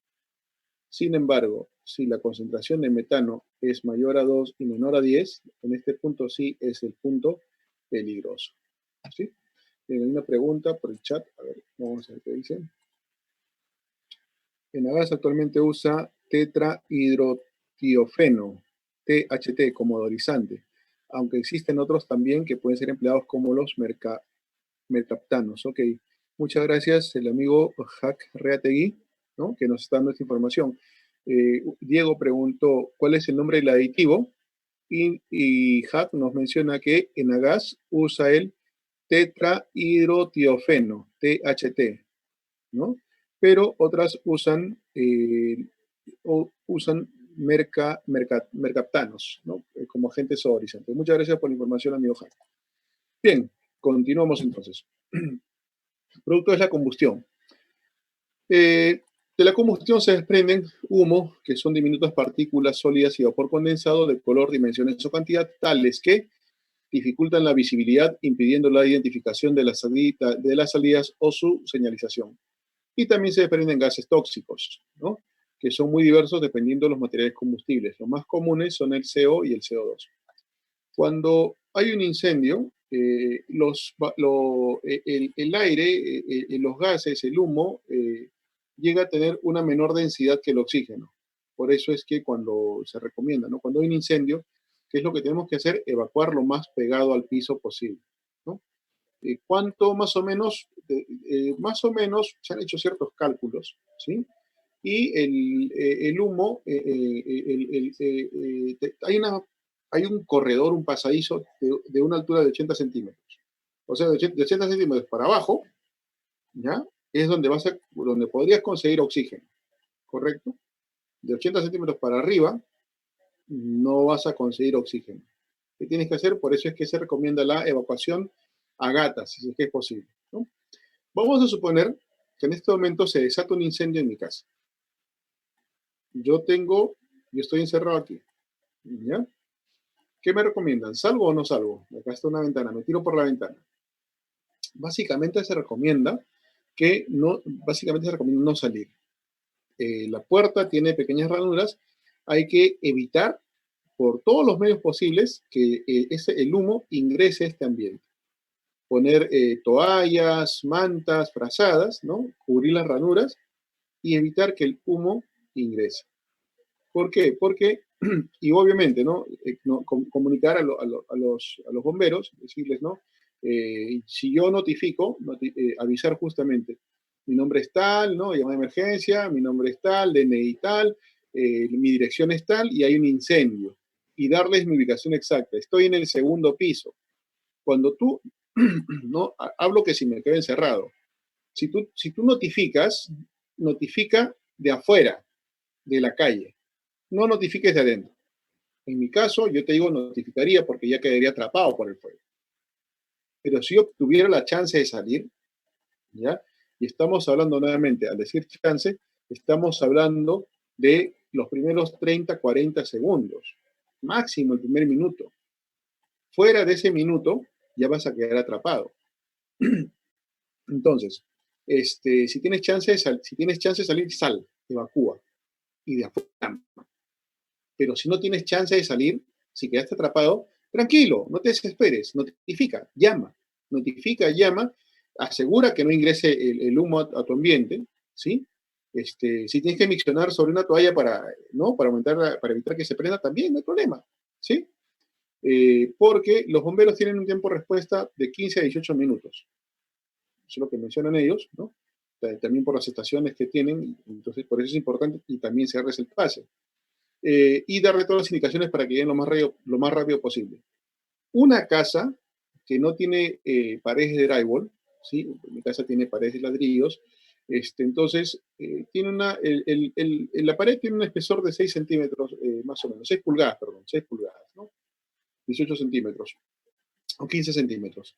A: Sin embargo, si la concentración de metano es mayor a 2 y menor a 10, en este punto sí es el punto peligroso. ¿Sí? Tienen una pregunta por el chat. A ver, vamos a ver qué dicen. Enagás actualmente usa tetrahidrotiofeno, THT, como odorizante. aunque existen otros también que pueden ser empleados como los mercaptanos. Ok, muchas gracias el amigo Jack Reategui, ¿no? Que nos está dando esta información. Diego preguntó, ¿cuál es el nombre del aditivo? Y Jack nos menciona que Enagás usa el tetrahidrotiofeno, THT, ¿no? Pero otras usan mercaptanos, ¿no? Como agentes saborizantes. Muchas gracias por la información, amigo Jack. Bien, continuamos entonces. Producto es la combustión. De la combustión se desprenden humo, que son diminutas partículas sólidas y vapor condensado de color, dimensiones o cantidad tales que dificultan la visibilidad, impidiendo la identificación de las salidas o su señalización. Y también se desprenden gases tóxicos, ¿no? Que son muy diversos dependiendo de los materiales combustibles. Los más comunes son el CO y el CO2. Cuando hay un incendio, el aire, los gases, el humo, llega a tener una menor densidad que el oxígeno. Por eso es que cuando se recomienda, ¿no? Cuando hay un incendio, ¿qué es lo que tenemos que hacer? Evacuar lo más pegado al piso posible, ¿no? ¿Cuánto más o menos se han hecho ciertos cálculos, ¿sí? Y el humo, hay un corredor, un pasadizo de una altura de 80 centímetros. O sea, de 80 centímetros para abajo, ¿ya? Es donde podrías conseguir oxígeno, ¿correcto? De 80 centímetros para arriba, no vas a conseguir oxígeno. ¿Qué tienes que hacer? Por eso es que se recomienda la evacuación a gatas, si es que es posible, ¿no? Vamos a suponer que en este momento se desata un incendio en mi casa. Yo estoy encerrado aquí, ¿ya? ¿Qué me recomiendan? ¿Salgo o no salgo? Acá está una ventana, me tiro por la ventana. Básicamente se recomienda no salir. La puerta tiene pequeñas ranuras, hay que evitar por todos los medios posibles que el humo ingrese a este ambiente. Poner toallas, mantas, frazadas, ¿no? Cubrir las ranuras y evitar que el humo ingrese. ¿Por qué? Porque, y obviamente, ¿no? Comunicar a los bomberos, decirles, ¿no? Si yo notifico, avisar justamente, mi nombre es tal, ¿no? Llamada de emergencia, mi nombre es tal, DNI tal, mi dirección es tal y hay un incendio. Y darles mi ubicación exacta. Estoy en el segundo piso. Cuando tú, ¿no? Hablo que si me quedo encerrado. Si tú notificas, notifica de afuera, de la calle. No notifiques de adentro. En mi caso, yo te digo notificaría porque ya quedaría atrapado por el fuego. Pero si yo tuviera la chance de salir, ¿ya? Y estamos hablando nuevamente, al decir chance, estamos hablando de los primeros 30, 40 segundos, máximo el primer minuto. Fuera de ese minuto, ya vas a quedar atrapado. Entonces, si tienes chance de salir, sal, evacúa. Y de afuera. Pero si no tienes chance de salir, si quedaste atrapado, tranquilo, no te desesperes, notifica, llama, asegura que no ingrese el humo a tu ambiente, ¿sí? Si tienes que miccionar sobre una toalla ¿no? Para evitar que se prenda, también no hay problema, ¿sí? Porque los bomberos tienen un tiempo de respuesta de 15 a 18 minutos. Eso es lo que mencionan ellos, ¿no? También por las estaciones que tienen, entonces por eso es importante y también cerres el pase. Y darle todas las indicaciones para que lleguen lo más rápido posible. Una casa que no tiene paredes de drywall, ¿sí? Mi casa tiene paredes de ladrillos, entonces tiene la pared tiene un espesor de 6 centímetros, más o menos, 6 pulgadas, perdón, 6 pulgadas, ¿no? 18 centímetros o 15 centímetros.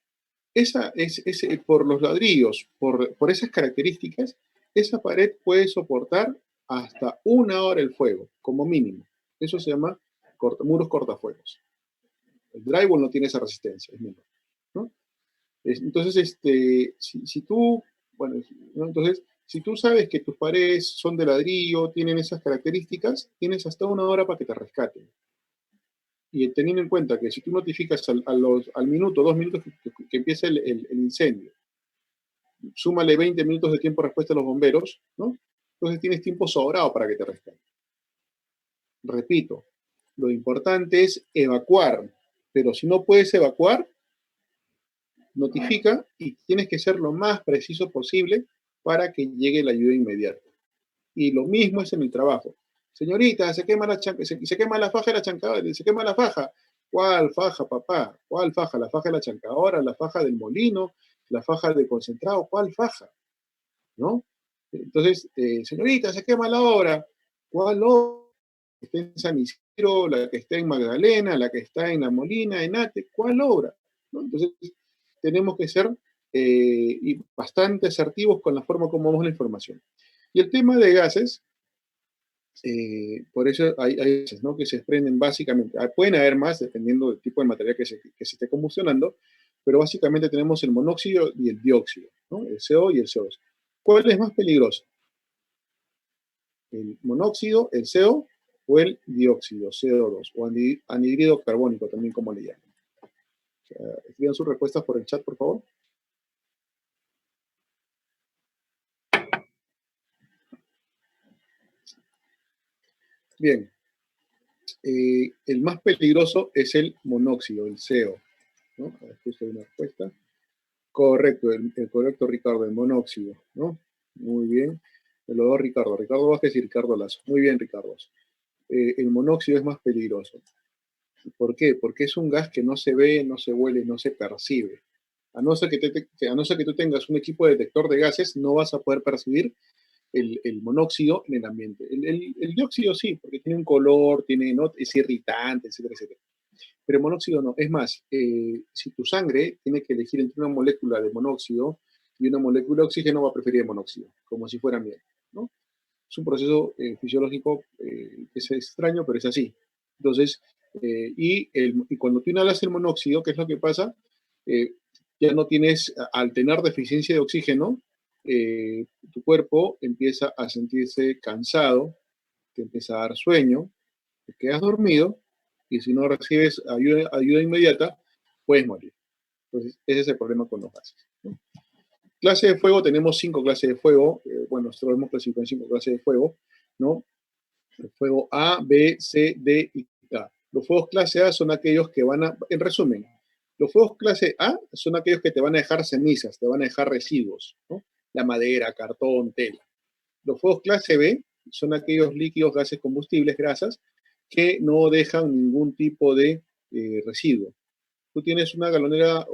A: Por los ladrillos, por esas características, esa pared puede soportar hasta 1 hora el fuego, como mínimo. Eso se llama muros cortafuegos. El drywall no tiene esa resistencia, es menor, ¿no? Entonces, si tú, bueno, ¿no? Entonces, si tú sabes que tus paredes son de ladrillo, tienen esas características, tienes hasta 1 hora para que te rescaten. Y teniendo en cuenta que si tú notificas al minuto, 2 minutos que empieza el incendio, súmale 20 minutos de tiempo de respuesta a los bomberos, ¿no? Entonces tienes tiempo sobrado para que te rescaten. Repito, lo importante es evacuar. Pero si no puedes evacuar, notifica y tienes que ser lo más preciso posible para que llegue la ayuda inmediata. Y lo mismo es en el trabajo. Señorita, se quema se quema la faja de la chancadora, se quema la faja. ¿Cuál faja, papá? ¿Cuál faja? ¿La faja de la chancadora, la faja del molino, la faja de concentrado? ¿Cuál faja? ¿No? Entonces, señorita, se quema la obra. ¿Cuál obra? La que está en San Isidro, la que está en Magdalena, la que está en La Molina, en Ate, ¿cuál obra? ¿No? Entonces, tenemos que ser bastante asertivos con la forma como damos la información. Y el tema de gases, por eso hay gases, ¿no?, que se desprenden básicamente. Pueden haber más dependiendo del tipo de material que se esté combustionando, pero básicamente tenemos el monóxido y el dióxido, ¿no?, el CO y el CO2. ¿Cuál es más peligroso? ¿El monóxido, el CO o el dióxido, CO2, o anhídrido carbónico también, como le llaman? Escriban sus respuestas por el chat, por favor. Bien, el más peligroso es el monóxido, el CO, ¿no? A ver, justo hay una respuesta. Correcto, el correcto, Ricardo, el monóxido, ¿no? Muy bien. Me lo doy Ricardo. Ricardo Vázquez y Ricardo Lazo. Muy bien, Ricardo. El monóxido es más peligroso. ¿Por qué? Porque es un gas que no se ve, no se huele, no se percibe. A no ser a no ser que tú tengas un equipo de detector de gases, no vas a poder percibir el monóxido en el ambiente. El dióxido sí, porque tiene un color, tiene, ¿no?, es irritante, etcétera, etcétera. Pero el monóxido no. Es más, si tu sangre tiene que elegir entre una molécula de monóxido y una molécula de oxígeno, va a preferir el monóxido, como si fuera miel, ¿no? Es un proceso fisiológico que es extraño, pero es así. Entonces, y cuando tú inhalas el monóxido, ¿qué es lo que pasa? Eh, ya no tienes, al tener deficiencia de oxígeno, tu cuerpo empieza a sentirse cansado, te empieza a dar sueño, te quedas dormido y si no recibes ayuda inmediata, puedes morir. Entonces, ese es el problema con los gases, ¿no? Clase de fuego, tenemos 5 clases de fuego. Bueno, nosotros hemos clasificado en 5 clases de fuego, ¿no? El fuego A, B, C, D y K. Los fuegos clase A son aquellos que van a, en resumen, los fuegos clase A son aquellos que te van a dejar cenizas, te van a dejar residuos, ¿no? La madera, cartón, tela. Los fuegos clase B son aquellos líquidos, gases, combustibles, grasas, que no dejan ningún tipo de residuo. Tú tienes una galonera,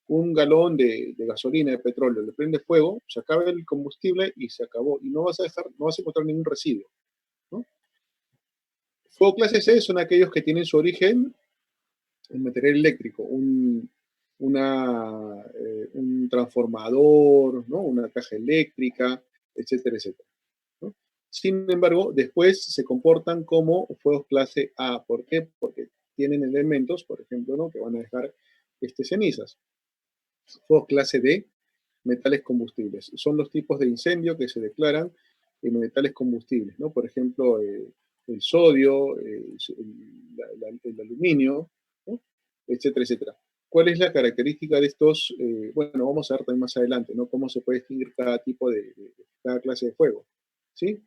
A: un galón de gasolina, de petróleo, le prende fuego, se acaba el combustible y se acabó. Y no vas no vas a encontrar ningún residuo, ¿no? Fuego clase C son aquellos que tienen su origen en material eléctrico, un transformador, ¿no?, una caja eléctrica, etcétera, etcétera, ¿no? Sin embargo, después se comportan como fuegos clase A. ¿Por qué? Porque tienen elementos, por ejemplo, ¿no?, que van a dejar cenizas. Fuegos clase D, metales combustibles. Son los tipos de incendio que se declaran en metales combustibles, ¿no? Por ejemplo, el sodio, el aluminio, ¿no?, etcétera, etcétera. ¿Cuál es la característica de estos? Bueno, vamos a ver también más adelante, ¿no?, cómo se puede distinguir cada tipo cada clase de fuego, ¿sí?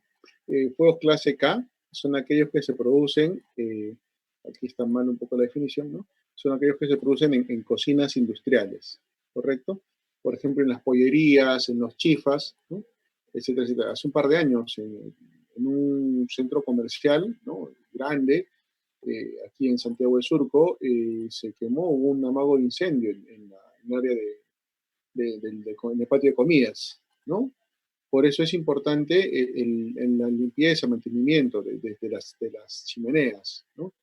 A: Fuegos clase K son aquellos que se producen, aquí está mal un poco la definición, ¿no? Son aquellos que se producen en cocinas industriales, ¿correcto? Por ejemplo, en las pollerías, en los chifas, ¿no?, etcétera, etcétera. Hace un par de años, en un centro comercial, ¿no?, grande, aquí en Santiago de Surco, se quemó, hubo un amago de incendio en el área en el patio de comidas, ¿no? Por eso es importante en la limpieza, mantenimiento de las chimeneas, ¿no?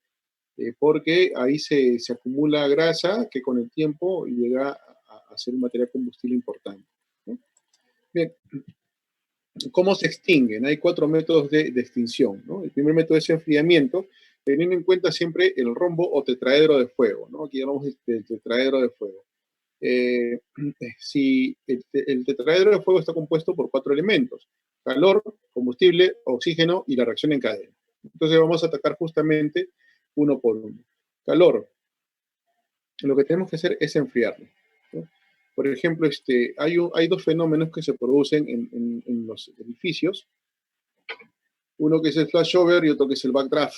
A: Porque ahí se acumula grasa que con el tiempo llega a ser un material combustible importante, ¿no? Bien, ¿cómo se extinguen? Hay 4 métodos de extinción, ¿no? El primer método es enfriamiento, teniendo en cuenta siempre el rombo o tetraedro de fuego, ¿no? Aquí hablamos del tetraedro de fuego. Eh, si el tetraedro de fuego está compuesto por 4 elementos: calor, combustible, oxígeno y la reacción en cadena. Entonces vamos a atacar justamente uno por uno. Calor. Lo que tenemos que hacer es enfriarlo, ¿no? Por ejemplo, hay 2 fenómenos que se producen en los edificios. Uno que es el flashover y otro que es el backdraft,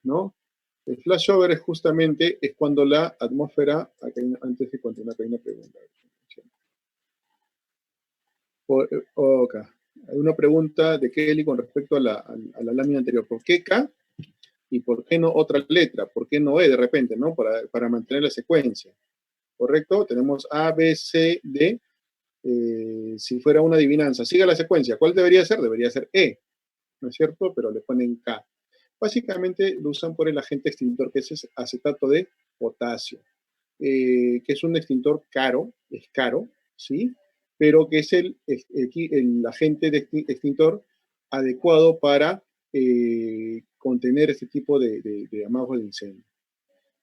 A: ¿no? El flashover es justamente cuando la atmósfera, antes de continuar, acá hay una pregunta. Okay. Hay una pregunta de Kelly con respecto a la lámina anterior. ¿Por qué K y por qué no otra letra? ¿Por qué no E de repente, no? Para mantener la secuencia. ¿Correcto? Tenemos A, B, C, D. Si fuera una adivinanza, siga la secuencia. ¿Cuál debería ser? Debería ser E, ¿no es cierto? Pero le ponen K. Básicamente lo usan por el agente extintor, que es acetato de potasio, que es un extintor caro, es caro, ¿sí? Pero que es el agente de extintor adecuado para contener este tipo de amagos de incendio.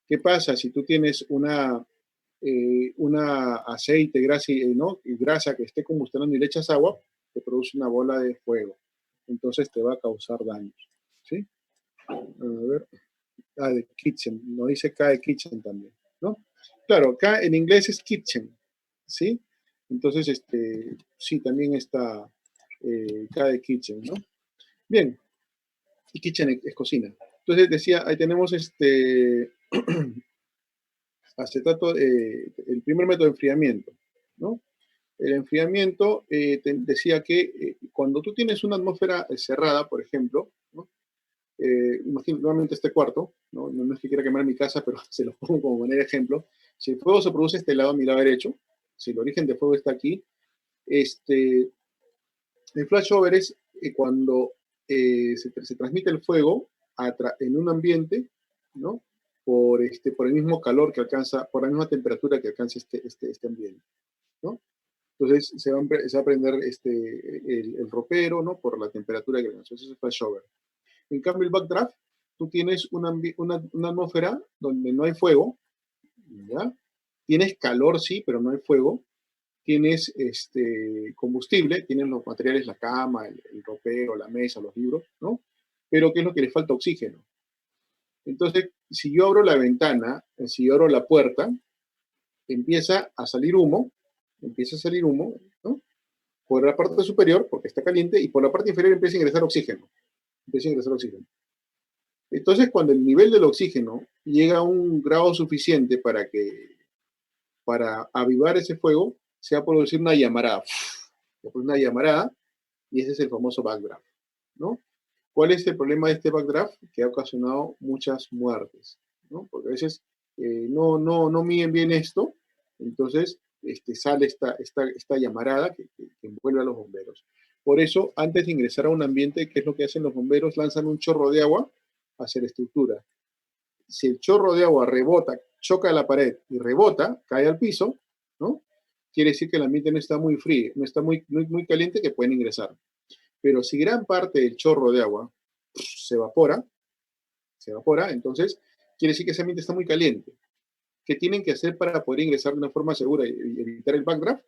A: ¿Qué pasa si tú tienes una aceite, grasa, ¿no? Y grasa que esté combustionando y le echas agua, te produce una bola de fuego. Entonces te va a causar daños, ¿sí? A ver, de kitchen, no dice K de kitchen también, ¿no? Claro, K en inglés es kitchen, ¿sí? Entonces, sí, también está K de kitchen, ¿no? Bien, y kitchen es cocina. Entonces decía, ahí tenemos acetato, el primer método de enfriamiento, ¿no? El enfriamiento, decía que cuando tú tienes una atmósfera cerrada, por ejemplo, ¿no? Nuevamente este cuarto, ¿no? No es que quiera quemar mi casa, pero se lo pongo como manera de ejemplo. Si el fuego se produce a este lado, a mi lado derecho, si el origen del fuego está aquí, el flashover es cuando se transmite el fuego en un ambiente, ¿no? Por el mismo calor que alcanza, por la misma temperatura que alcanza este ambiente, ¿no? Entonces se va a prender el ropero, ¿no? Por la temperatura que alcanza. Eso es el flashover. En cambio, el backdraft, tú tienes una atmósfera donde no hay fuego, ¿ya? Tienes calor, sí, pero no hay fuego. Tienes combustible, tienes los materiales, la cama, el ropero, la mesa, los libros, ¿no? Pero ¿qué es lo que le falta? Oxígeno. Entonces, si yo abro la ventana, si yo abro la puerta, empieza a salir humo, ¿no? Por la parte superior, porque está caliente, y por la parte inferior empieza a ingresar oxígeno. Empieza a ingresar oxígeno. Entonces, cuando el nivel del oxígeno llega a un grado suficiente para avivar ese fuego, se va a producir una llamarada. Después una llamarada, y ese es el famoso backdraft, ¿no? ¿Cuál es el problema de este backdraft? Que ha ocasionado muchas muertes, ¿no? Porque a veces no miden bien esto, entonces sale esta llamarada que envuelve a los bomberos. Por eso, antes de ingresar a un ambiente, ¿qué es lo que hacen los bomberos? Lanzan un chorro de agua hacia la estructura. Si el chorro de agua rebota, choca la pared y rebota, cae al piso, ¿no? Quiere decir que el ambiente no está muy frío, no está muy caliente, que pueden ingresar. Pero si gran parte del chorro de agua se evapora, entonces quiere decir que ese ambiente está muy caliente. ¿Qué tienen que hacer para poder ingresar de una forma segura y evitar el backdraft?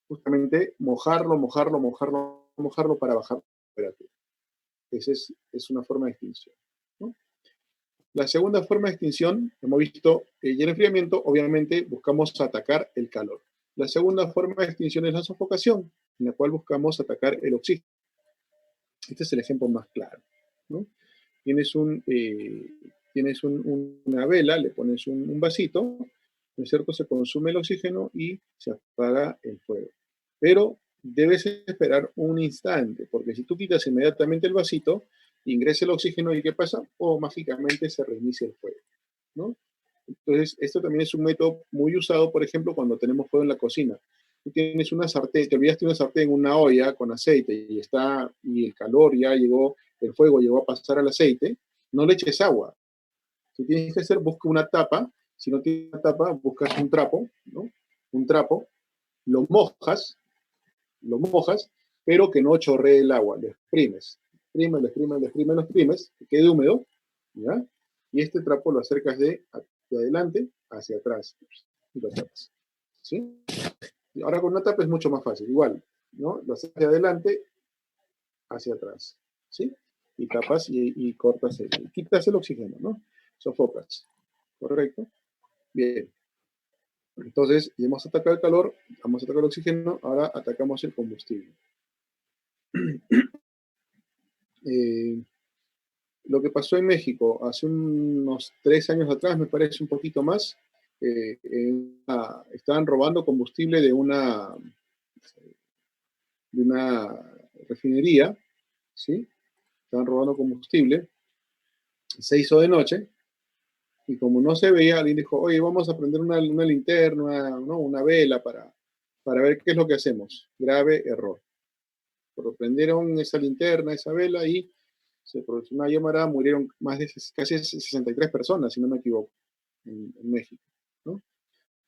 A: Justamente mojarlo para bajar la temperatura. Esa es una forma de extinción, ¿no? La segunda forma de extinción, hemos visto, y el enfriamiento, obviamente buscamos atacar el calor. La segunda forma de extinción es la sofocación, en la cual buscamos atacar el oxígeno. Este es el ejemplo más claro, ¿no? Tienes una vela, le pones un vasito, ¿no es cierto? Se consume el oxígeno y se apaga el fuego. Pero debes esperar un instante, porque si tú quitas inmediatamente el vasito, ingresa el oxígeno y ¿qué pasa? O mágicamente se reinicia el fuego, ¿no? Entonces, esto también es un método muy usado, por ejemplo, cuando tenemos fuego en la cocina. Tú tienes una sartén, te olvidaste una sartén, una olla con aceite y el calor ya llegó, el fuego llegó a pasar al aceite, no le eches agua. Tú tienes que hacer, busca una tapa, si no tienes una tapa, buscas un trapo, ¿no? Un trapo, lo mojas, pero que no chorree el agua, lo exprimes, lo exprimes, que quede húmedo, ¿ya? Y este trapo lo acercas de adelante hacia atrás y lo tapas, ¿sí? Y ahora con una tapa es mucho más fácil, igual, ¿no? Lo acercas de adelante hacia atrás, ¿sí? Y tapas y cortas, quitas el oxígeno, ¿no? Sofocas, ¿correcto? Bien. Entonces, ya hemos atacado el calor, vamos a atacar el oxígeno, ahora atacamos el combustible. Lo que pasó en México hace unos 3 años atrás, me parece un poquito más, estaban robando combustible de una refinería, ¿sí? Estaban robando combustible, se hizo de noche, y como no se veía, alguien dijo, oye, vamos a prender una linterna, ¿no? Una vela para ver qué es lo que hacemos. Grave error. Pero prendieron esa linterna, esa vela, y se produjo una llamarada, murieron más de casi 63 personas, si no me equivoco, en México, ¿no?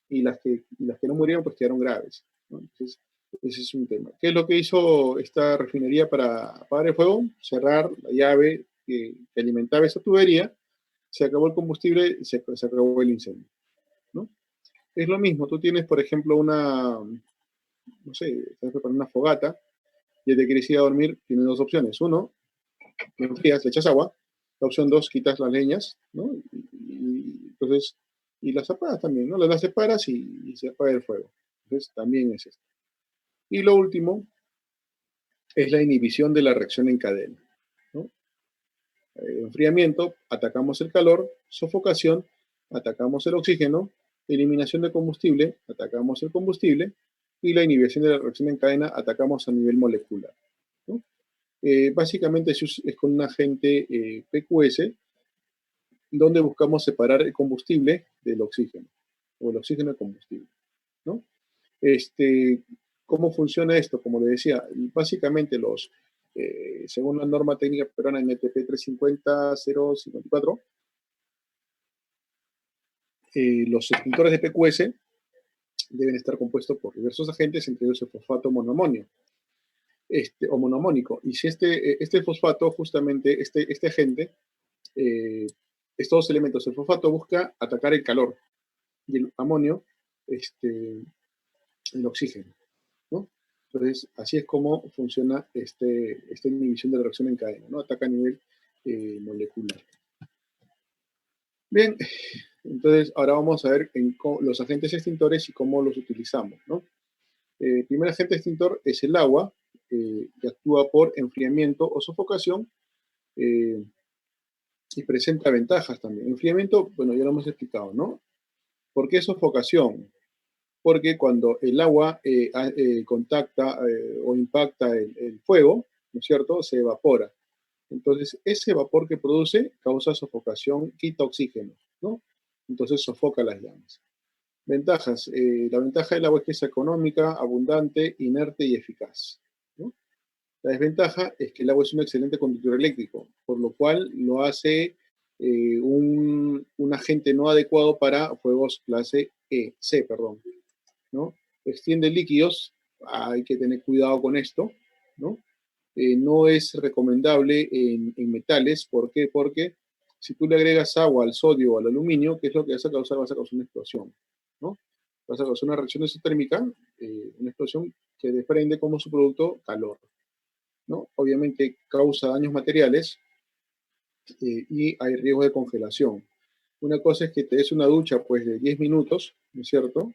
A: Y las que no murieron, pues quedaron graves, ¿no? Entonces, ese es un tema. ¿Qué es lo que hizo esta refinería para apagar el fuego? Cerrar la llave que alimentaba esa tubería, se acabó el combustible y se acabó el incendio, ¿no? Es lo mismo, tú tienes, por ejemplo, no sé, estás preparando una fogata y te quieres ir a dormir, tienes dos opciones. Uno, lo enfrías, le echas agua. La opción dos, quitas las leñas, ¿no? Entonces, y las apagas también, ¿no? Las separas y se apaga el fuego. Entonces, también es esto. Y lo último es la inhibición de la reacción en cadena, ¿no? Enfriamiento, atacamos el calor; sofocación, atacamos el oxígeno; eliminación de combustible, atacamos el combustible; y la inhibición de la reacción en cadena, atacamos a nivel molecular, ¿no? Básicamente es con un agente PQS, donde buscamos separar el combustible del oxígeno, o el oxígeno del combustible, ¿no? Este, ¿Cómo funciona esto? Como le decía, básicamente según la norma técnica peruana NTP 350-054, los extintores de PQS deben estar compuestos por diversos agentes, entre ellos el fosfato monoamonio, o monoamónico. Y si este fosfato, justamente este agente, eh, estos dos elementos, el fosfato busca atacar el calor y el amonio, el oxígeno, ¿no? Entonces, así es como funciona esta inhibición de la reacción en cadena, ¿no? Ataca a nivel molecular. Bien, entonces ahora vamos a ver los agentes extintores y cómo los utilizamos, ¿no? El primer agente extintor es el agua, que actúa por enfriamiento o sofocación, eh, y presenta ventajas también. Enfriamiento, bueno, ya lo hemos explicado, ¿no? ¿Por qué sofocación? Porque cuando el agua contacta o impacta el fuego, ¿no es cierto?, se evapora. Entonces, ese vapor que produce causa sofocación, quita oxígeno, ¿no? Entonces sofoca las llamas. Ventajas. La ventaja del agua es que es económica, abundante, inerte y eficaz, ¿no? La desventaja es que el agua es un excelente conductor eléctrico, por lo cual lo hace un agente no adecuado para fuegos clase C, perdón, ¿no? Extiende líquidos, hay que tener cuidado con esto, ¿no? No es recomendable en metales. ¿Por qué? Porque si tú le agregas agua al sodio o al aluminio, ¿qué es lo que vas a causar? Vas a causar una explosión, ¿no? Vas a causar una reacción exotérmica, una explosión que desprende como su producto calor, ¿no? Obviamente causa daños materiales, y hay riesgo de congelación. Una cosa es que te des una ducha pues de 10 minutos, ¿no es cierto?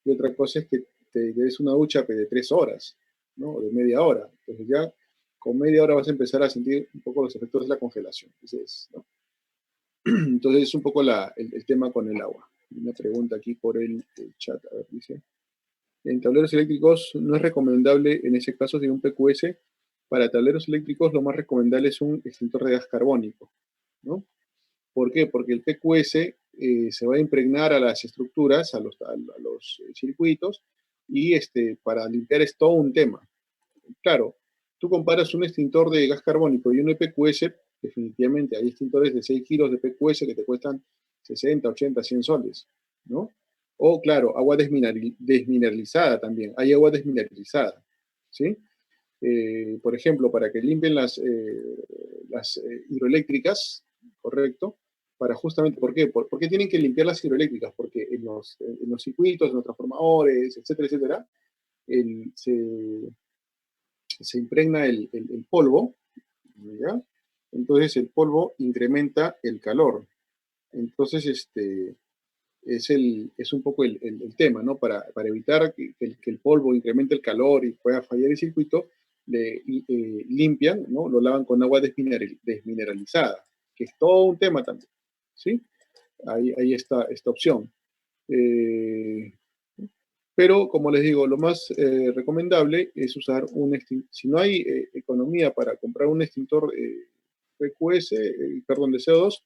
A: Y otra cosa es que te des una ducha pues, de 3 horas, ¿no? O de media hora. Entonces ya con media hora vas a empezar a sentir un poco los efectos de la congelación. ¿No? Entonces es un poco el tema con el agua. Una pregunta aquí por el chat, a ver, dice. En tableros eléctricos no es recomendable, en ese caso, de un PQS. Para tableros eléctricos lo más recomendable es un extintor de gas carbónico, ¿no? ¿Por qué? Porque el PQS se va a impregnar a las estructuras, a los circuitos, y para limpiar es todo un tema. Claro, tú comparas un extintor de gas carbónico y un PQS, definitivamente hay extintores de 6 kilos de PQS que te cuestan 60, 80, 100 soles, ¿no? O, claro, agua desmineralizada también. Hay agua desmineralizada, ¿sí? Por ejemplo, para que limpien las hidroeléctricas, ¿correcto? Para justamente, ¿por qué? ¿Por qué tienen que limpiar las hidroeléctricas? Porque en los circuitos, en los transformadores, etcétera, etcétera, se impregna el polvo, ¿ya? Entonces el polvo incrementa el calor. Entonces, es un poco el tema, ¿no? Para evitar que el polvo incremente el calor y pueda fallar el circuito, limpian, ¿no? Lo lavan con agua desmineralizada, que es todo un tema también, ¿sí? Ahí está esta opción. Pero, como les digo, lo más recomendable es usar un extintor. Si no hay economía para comprar un extintor PQS, perdón, de CO2,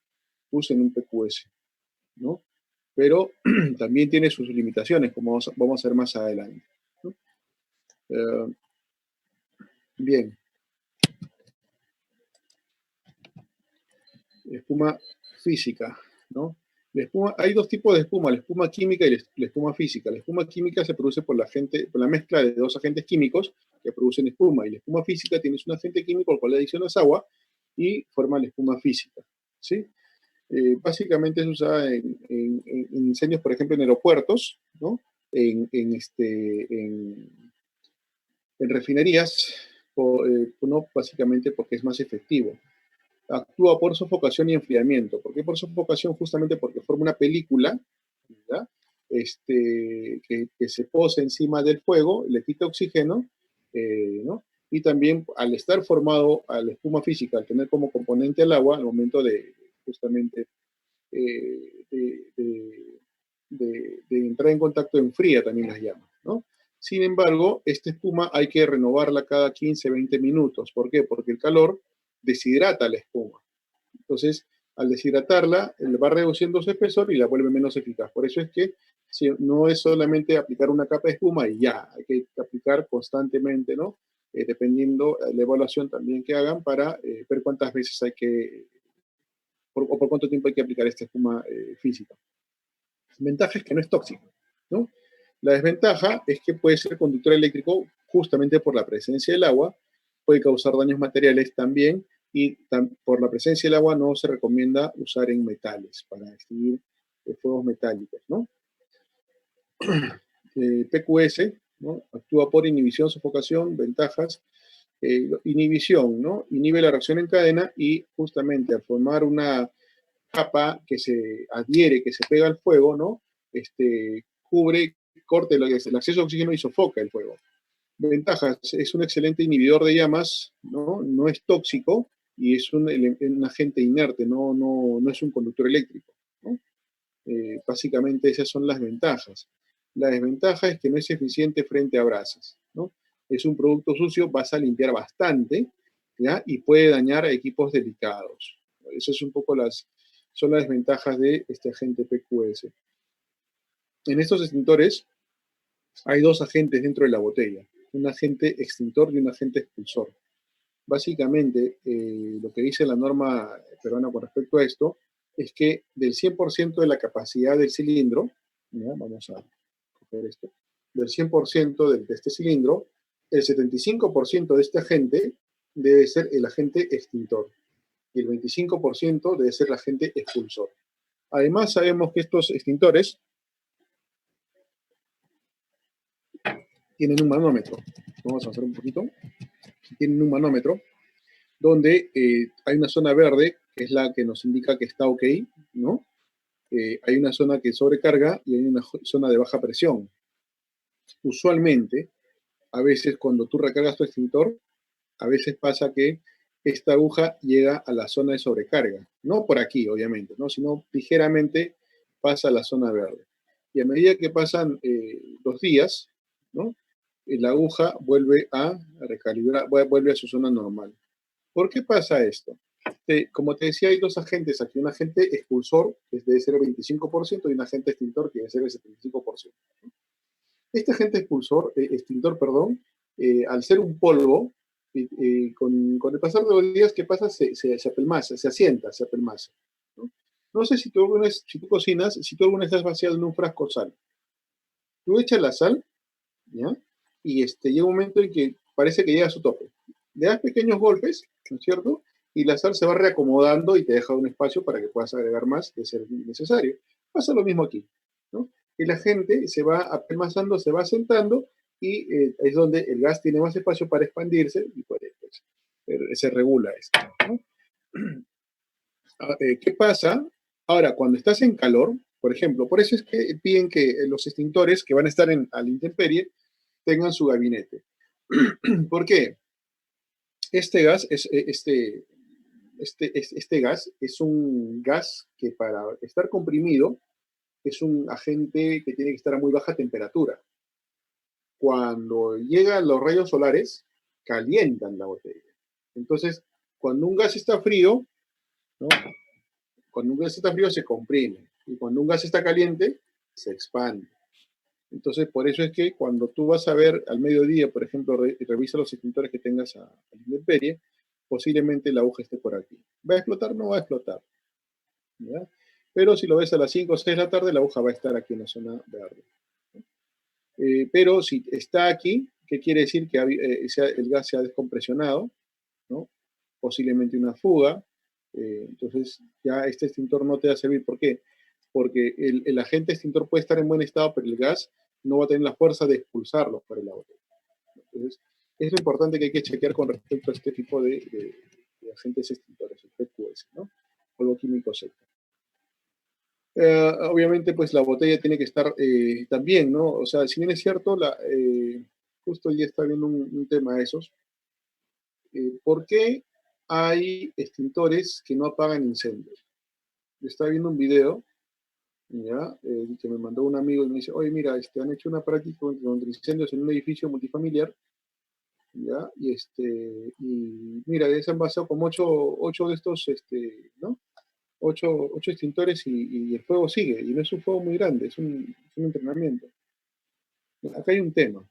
A: usen un PQS, ¿no? Pero también tiene sus limitaciones, como vamos a ver más adelante, ¿no? Bien. Espuma física, ¿no? Hay dos tipos de espuma, la espuma química y la espuma física. La espuma química se produce por la mezcla de dos agentes químicos que producen espuma, y la espuma física tiene un agente químico al cual le adicionas agua y forma la espuma física, ¿sí? Básicamente es usada en incendios, por ejemplo, en aeropuertos, ¿no? En refinerías, no, básicamente porque es más efectivo. Actúa por sofocación y enfriamiento. ¿Por qué por sofocación? Justamente porque forma una película, ¿ya? Que se posa encima del fuego, le quita oxígeno, ¿no? Y también al estar formado a la espuma física, al tener como componente el agua, al momento de justamente eh, de, de, de entrar en contacto, enfría también las llamas, ¿no? Sin embargo, esta espuma hay que renovarla cada 15, 20 minutos. ¿Por qué? Porque el calor deshidrata la espuma. Entonces, al deshidratarla, va reduciendo su espesor y la vuelve menos eficaz. Por eso es que no es solamente aplicar una capa de espuma y ya, hay que aplicar constantemente, ¿no? Dependiendo de la evaluación también que hagan para ver cuántas veces hay que, o por cuánto tiempo hay que aplicar esta espuma física. La ventaja es que no es tóxico, ¿no? La desventaja es que puede ser conductor eléctrico justamente por la presencia del agua, puede causar daños materiales también, y por la presencia del agua no se recomienda usar en metales para extinguir fuegos metálicos, ¿no? PQS, ¿no? Actúa por inhibición, sofocación, ventajas, inhibición, ¿no? Inhibe la reacción en cadena y justamente al formar una capa que se adhiere, que se pega al fuego, ¿no? Cubre, corta el acceso a oxígeno y sofoca el fuego. Ventajas, es un excelente inhibidor de llamas, ¿no? No es tóxico y es un agente inerte, no es un conductor eléctrico, ¿no? Básicamente esas son las ventajas. La desventaja es que no es eficiente frente a brasas, ¿no? Es un producto sucio, vas a limpiar bastante, ¿ya? Y puede dañar a equipos delicados. Esas son un poco son las desventajas de este agente PQS. En estos extintores hay dos agentes dentro de la botella, un agente extintor y un agente expulsor. Básicamente, lo que dice la norma peruana con respecto a esto es que del 100% de la capacidad del cilindro, ¿ya? Vamos a coger esto, del 100% de este cilindro, el 75% de este agente debe ser el agente extintor y el 25% debe ser el agente expulsor. Además, sabemos que estos extintores tienen un manómetro. Vamos a hacer un poquito. Tienen un manómetro donde hay una zona verde, que es la que nos indica que está ok, ¿no? Hay una zona que sobrecarga y hay una zona de baja presión. Usualmente, a veces cuando tú recargas tu extintor, a veces pasa que esta aguja llega a la zona de sobrecarga. No por aquí, obviamente, ¿no? Sino ligeramente pasa a la zona verde. Y a medida que pasan los días, ¿no? La aguja vuelve a recalibrar, vuelve a su zona normal. ¿Por qué pasa esto? Como te decía, hay dos agentes aquí, un agente expulsor, que debe ser el 25%, y un agente extintor, que debe ser el 75%. Este agente extintor, perdón, al ser un polvo, con el pasar de los días, ¿qué pasa? Se apelmaza, se asienta, se apelmaza, ¿no? No sé si tú cocinas, si tú alguna vez has vaciado en un frasco sal. Tú echas la sal, ¿ya? Y llega un momento en que parece que llega a su tope. Le das pequeños golpes, ¿no es cierto? Y la sal se va reacomodando y te deja un espacio para que puedas agregar más de ser necesario. Pasa lo mismo aquí, ¿no? Y la gente se va apelmazando, se va asentando y es donde el gas tiene más espacio para expandirse y pues, se regula esto, ¿no? ¿Qué pasa? Ahora, cuando estás en calor, por ejemplo, por eso es que piden que los extintores que van a estar a la intemperie tengan su gabinete. ¿Por qué? Este gas, este gas es un gas que para estar comprimido es un agente que tiene que estar a muy baja temperatura. Cuando llegan los rayos solares, calientan la botella. Entonces, cuando un gas está frío, ¿no? Cuando un gas está frío se comprime y cuando un gas está caliente se expande. Entonces, por eso es que cuando tú vas a ver al mediodía, por ejemplo, revisa los extintores que tengas a la intemperie, posiblemente la aguja esté por aquí. ¿Va a explotar? No va a explotar. ¿Ya? Pero si lo ves a las 5 o 6 de la tarde, la aguja va a estar aquí en la zona verde. Pero si está aquí, ¿qué quiere decir? Que el gas se ha descompresionado, ¿no? Posiblemente una fuga. Entonces, ya este extintor no te va a servir. ¿Por qué? Porque el agente extintor puede estar en buen estado, pero el gas no va a tener la fuerza de expulsarlo por el botella. Entonces, es lo importante que hay que chequear con respecto a este tipo de agentes extintores, el PQS, ¿no? Polvo químico seco. Obviamente, pues la botella tiene que estar también, ¿no? O sea, si bien es cierto, justo ya está viendo un tema de esos. ¿Por qué hay extintores que no apagan incendios? Yo estaba viendo un video, ¿ya? Que me mandó un amigo y me dice, oye, mira, han hecho una práctica contra incendios en un edificio multifamiliar, ¿ya? Y mira, se han basado como ocho de estos, ¿no? Ocho extintores y el fuego sigue, y no es un fuego muy grande, es un entrenamiento. Acá hay un tema.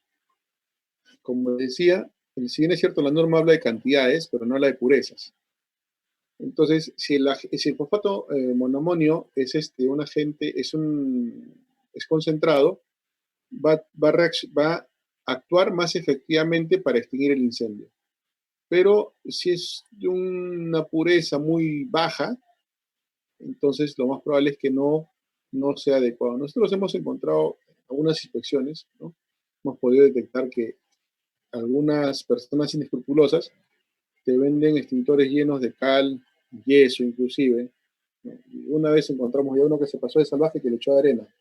A: Como decía, si bien es cierto, la norma habla de cantidades, pero no habla de purezas. Entonces, si el fosfato monoamonio es un agente, es concentrado, va a actuar más efectivamente para extinguir el incendio. Pero si es de una pureza muy baja, entonces lo más probable es que no sea adecuado. Nosotros hemos encontrado algunas inspecciones, ¿no? Hemos podido detectar que algunas personas inescrupulosas te venden extintores llenos de cal, yeso inclusive, ¿no? Y una vez encontramos ya uno que se pasó de salvaje que le echó de arena.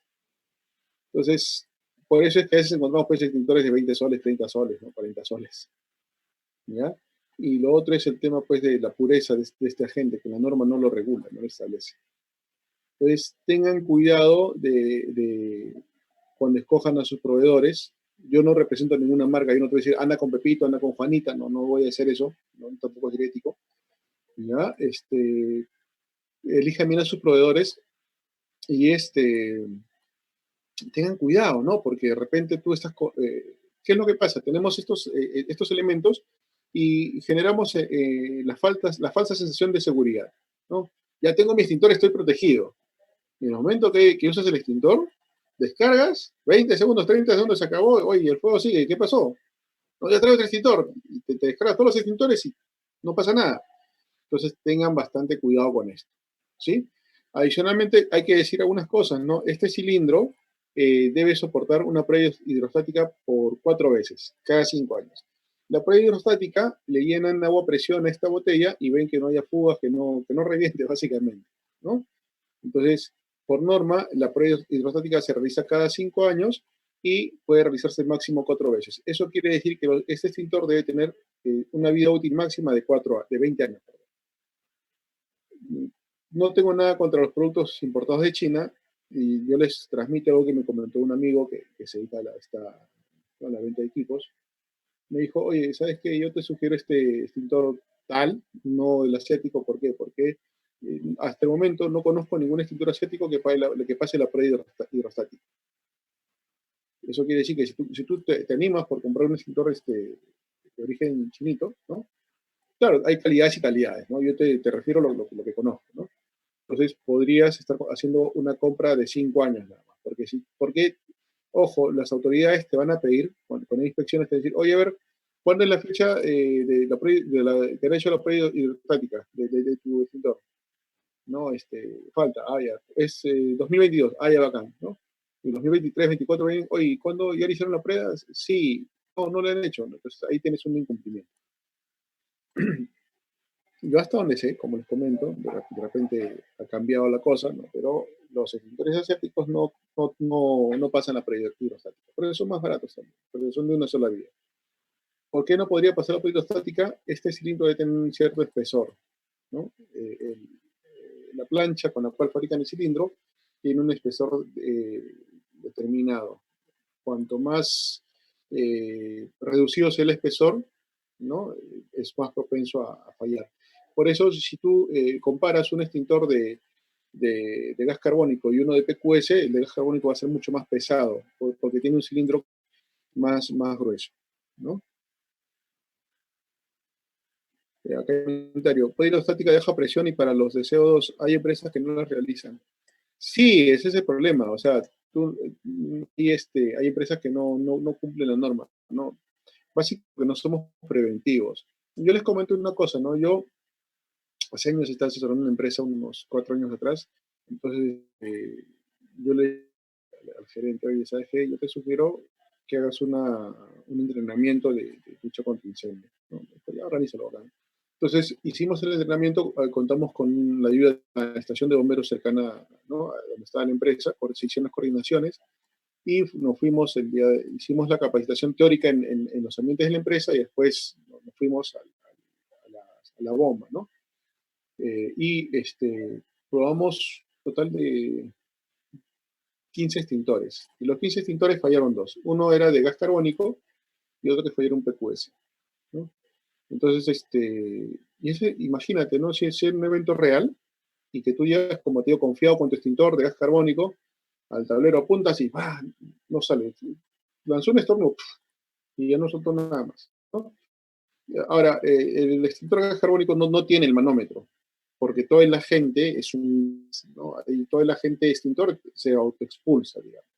A: Entonces, por eso es que a veces encontramos pues, extintores de 20 soles, 30 soles, ¿no? 40 soles. ¿Ya? Y lo otro es el tema pues, de la pureza de este agente, que la norma no lo regula, no lo establece. Entonces, tengan cuidado de cuando escojan a sus proveedores. Yo no represento a ninguna marca, yo no te voy a decir, anda con Pepito, anda con Juanita, no voy a hacer eso, no, tampoco es ético. ¿Ya? Elijan bien a sus proveedores y tengan cuidado, ¿no? Porque de repente tú estás, ¿qué es lo que pasa? Tenemos estos elementos y generamos la falsa sensación de seguridad, ¿no? Ya tengo mi extintor, estoy protegido. En el momento que usas el extintor, descargas, 20 segundos, 30 segundos, se acabó, oye, el fuego sigue, ¿qué pasó? No, ya traigo otro extintor, y te descargas todos los extintores y no pasa nada. Entonces tengan bastante cuidado con esto, ¿sí? Adicionalmente hay que decir algunas cosas, ¿no? Este cilindro debe soportar una prueba hidrostática por 4 veces, cada 5 años. La prueba hidrostática le llenan agua a presión a esta botella y ven que no haya fugas, que no reviente básicamente, ¿no? Entonces, por norma, la prueba hidrostática se realiza cada 5 años y puede realizarse máximo 4 veces. Eso quiere decir que este extintor debe tener una vida útil máxima de 20 años. No tengo nada contra los productos importados de China y yo les transmito algo que me comentó un amigo que se dedica a la venta de equipos. Me dijo, oye, ¿sabes qué? Yo te sugiero este extintor tal, no el asiático. ¿Por qué? Porque hasta el momento no conozco ningún extintor asiático que pase la prueba hidrostática. Eso quiere decir que si tú te animas por comprar un extintor de origen chinito, ¿no? Claro, hay calidades y calidades, ¿no? Yo te refiero a lo que conozco, ¿no? Entonces podrías estar haciendo una compra de 5 años nada más. Porque, ojo, las autoridades te van a pedir, con inspecciones, te van a decir, oye, a ver, ¿cuándo es la fecha que han hecho la prueba hidrostática de tu extintor? No, falta, ya, es 2022, ya bacán, ¿no? Y 2023, 24, oye, ¿cuándo ya le hicieron la prueba? Sí, no le han hecho, ¿no? Entonces ahí tienes un incumplimiento. Yo hasta donde sé, como les comento, de repente ha cambiado la cosa, ¿no? Pero los extintores asiáticos no pasan la prueba hidrostática. Por eso son más baratos también, porque son de una sola vía. ¿Por qué no podría pasar la prueba hidrostática? Este cilindro debe tener un cierto espesor. ¿no? La plancha con la cual fabrican el cilindro tiene un espesor determinado. Cuanto más reducido sea el espesor, ¿no? Es más propenso a fallar. Por eso, si tú comparas un extintor de gas carbónico y uno de PQS, el de gas carbónico va a ser mucho más pesado, porque tiene un cilindro más grueso, ¿no? Acá hay un comentario. Puede hidrostática de baja presión y para los de CO2 hay empresas que no las realizan. Sí, ese es el problema. O sea, hay empresas que no cumplen la norma, ¿no? Básicamente no somos preventivos. Yo les comento una cosa, ¿no? Yo hace años estaba asesorando una empresa, unos 4 años atrás, entonces yo le al gerente, oye, ¿sabes qué? Yo te sugiero que hagas un entrenamiento de lucha contra incendios, ¿no? Pues ya organízalo acá. Entonces, hicimos el entrenamiento, contamos con la ayuda de la estación de bomberos cercana, ¿no? A donde estaba la empresa, se hicieron las coordinaciones y nos fuimos hicimos la capacitación teórica en los ambientes de la empresa y después nos fuimos a la bomba, ¿no? Y probamos total de 15 extintores. Y los 15 extintores fallaron dos. Uno era de gas carbónico y otro que fue un PQS, ¿no? Entonces, imagínate, ¿no? Si es un evento real y que tú llegas, como te digo, confiado con tu extintor de gas carbónico, al tablero apuntas y ¡bah! No sale. Lanzó un estornudo y ya no soltó nada más, ¿no? Ahora, el extintor de gas carbónico no tiene el manómetro, porque toda la gente ¿no? Y toda la gente extintor se autoexpulsa, digamos.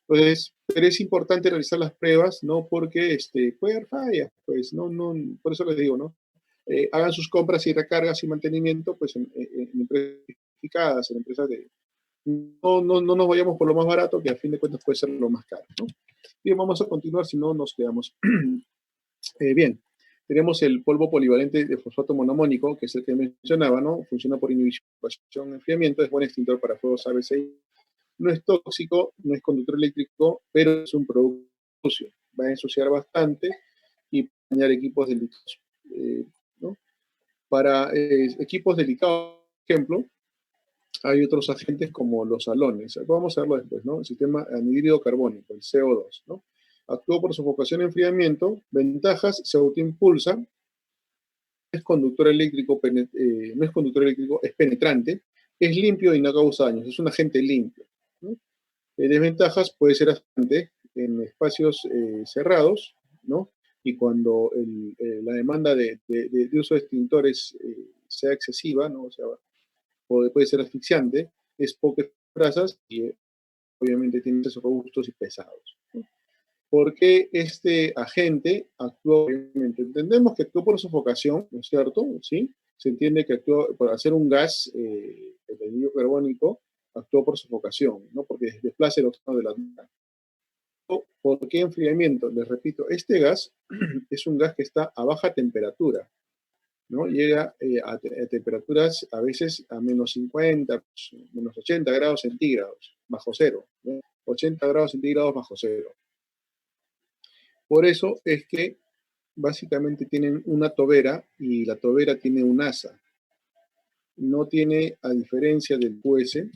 A: Entonces, pero es importante realizar las pruebas, ¿no? Porque puede haber fallas, pues, no, por eso les digo, ¿no? Hagan sus compras y recargas y mantenimiento, pues, en empresas certificadas, en empresas de... No nos vayamos por lo más barato, que a fin de cuentas puede ser lo más caro, ¿no? Bien, vamos a continuar, si no nos quedamos. Bien, tenemos el polvo polivalente de fosfato monoamónico, que es el que mencionaba, ¿no? Funciona por inhibición, enfriamiento, es buen extintor para fuegos ABC. No es tóxico, no es conductor eléctrico, pero es un producto sucio. Va a ensuciar bastante y dañar equipos delicados. ¿No? Para equipos delicados, por ejemplo, hay otros agentes como los salones. Vamos a verlo después, ¿no? El sistema anhídrido carbónico, el CO2, ¿no? Actúa por sofocación y enfriamiento. Ventajas, se autoimpulsa. Es conductor eléctrico, no es conductor eléctrico, es penetrante. Es limpio y no causa daños. Es un agente limpio, ¿no? Desventajas, puede ser bastante en espacios cerrados, ¿no? Y cuando la demanda de uso de extintores sea excesiva, ¿no? O sea, puede ser asfixiante, es pocas brasas y obviamente tiene pesos robustos y pesados. ¿Por qué este agente actúa? Obviamente, entendemos que actúa por sofocación, ¿no es cierto? ¿Sí? Se entiende que actúa por hacer un gas, el anhídrido carbónico, actúa por sofocación, ¿no? Porque desplaza el oxígeno de la atmósfera. ¿Por qué enfriamiento? Les repito, este gas es un gas que está a baja temperatura, ¿no? Llega a temperaturas a veces a -50, -80 grados centígrados, bajo cero, ¿no? 80 grados centígrados bajo cero. Por eso es que básicamente tienen una tobera y la tobera tiene un asa. No tiene, a diferencia del QS,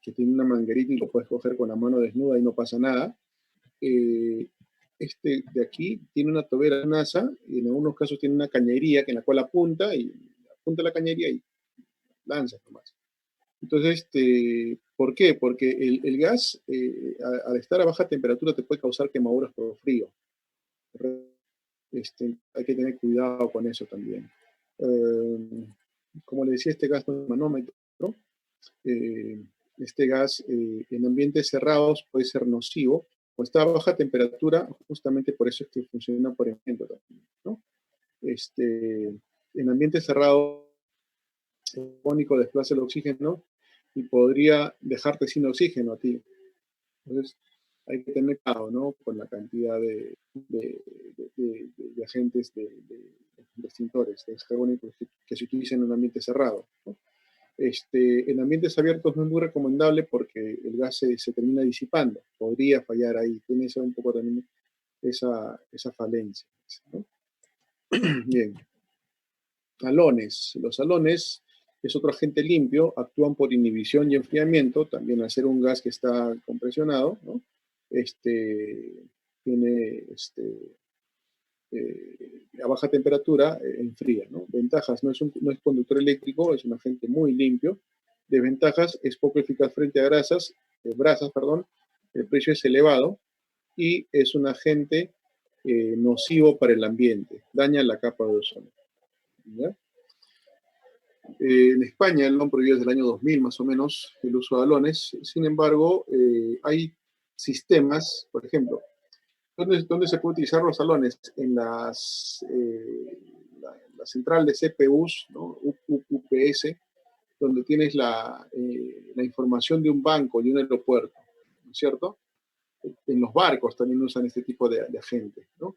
A: que tiene una manguerita y lo puedes coger con la mano desnuda y no pasa nada. Este de aquí tiene una tobera, un asa, y en algunos casos tiene una cañería en la cual apunta la cañería y lanza nomás. Entonces, ¿por qué? Porque el gas, al estar a baja temperatura, te puede causar quemaduras por frío. Hay que tener cuidado con eso también. Como le decía, este gas no es manómetro. Eh, este gas en ambientes cerrados puede ser nocivo o está a baja temperatura, justamente por eso es que funciona por ejemplo también, ¿no? En ambientes cerrados, el carbónico desplaza el oxígeno y podría dejarte sin oxígeno a ti. Entonces, hay que tener cuidado, ¿no? Con la cantidad de agentes, de extintores, de carbónicos que se utilizan en un ambiente cerrado, ¿no? En ambientes abiertos no es muy recomendable porque el gas se termina disipando. Podría fallar ahí. Tiene un poco también esa falencia, ¿no? Bien. Halones. Los halones es otro agente limpio, actúan por inhibición y enfriamiento, también al ser un gas que está compresionado, ¿no? Tiene a baja temperatura, enfría, ¿no? Ventajas, no es conductor eléctrico, es un agente muy limpio. Desventajas, es poco eficaz frente a brasas, perdón, el precio es elevado y es un agente nocivo para el ambiente, daña la capa de ozono. ¿Ya? En España lo han prohibido desde el año 2000 más o menos el uso de halones. Sin embargo, hay sistemas, por ejemplo, ¿dónde se puede utilizar los halones? En la central de CPUs, ¿no? UPS, donde tienes la información de un banco, de un aeropuerto, ¿no es cierto? En los barcos también usan este tipo de agentes, ¿no?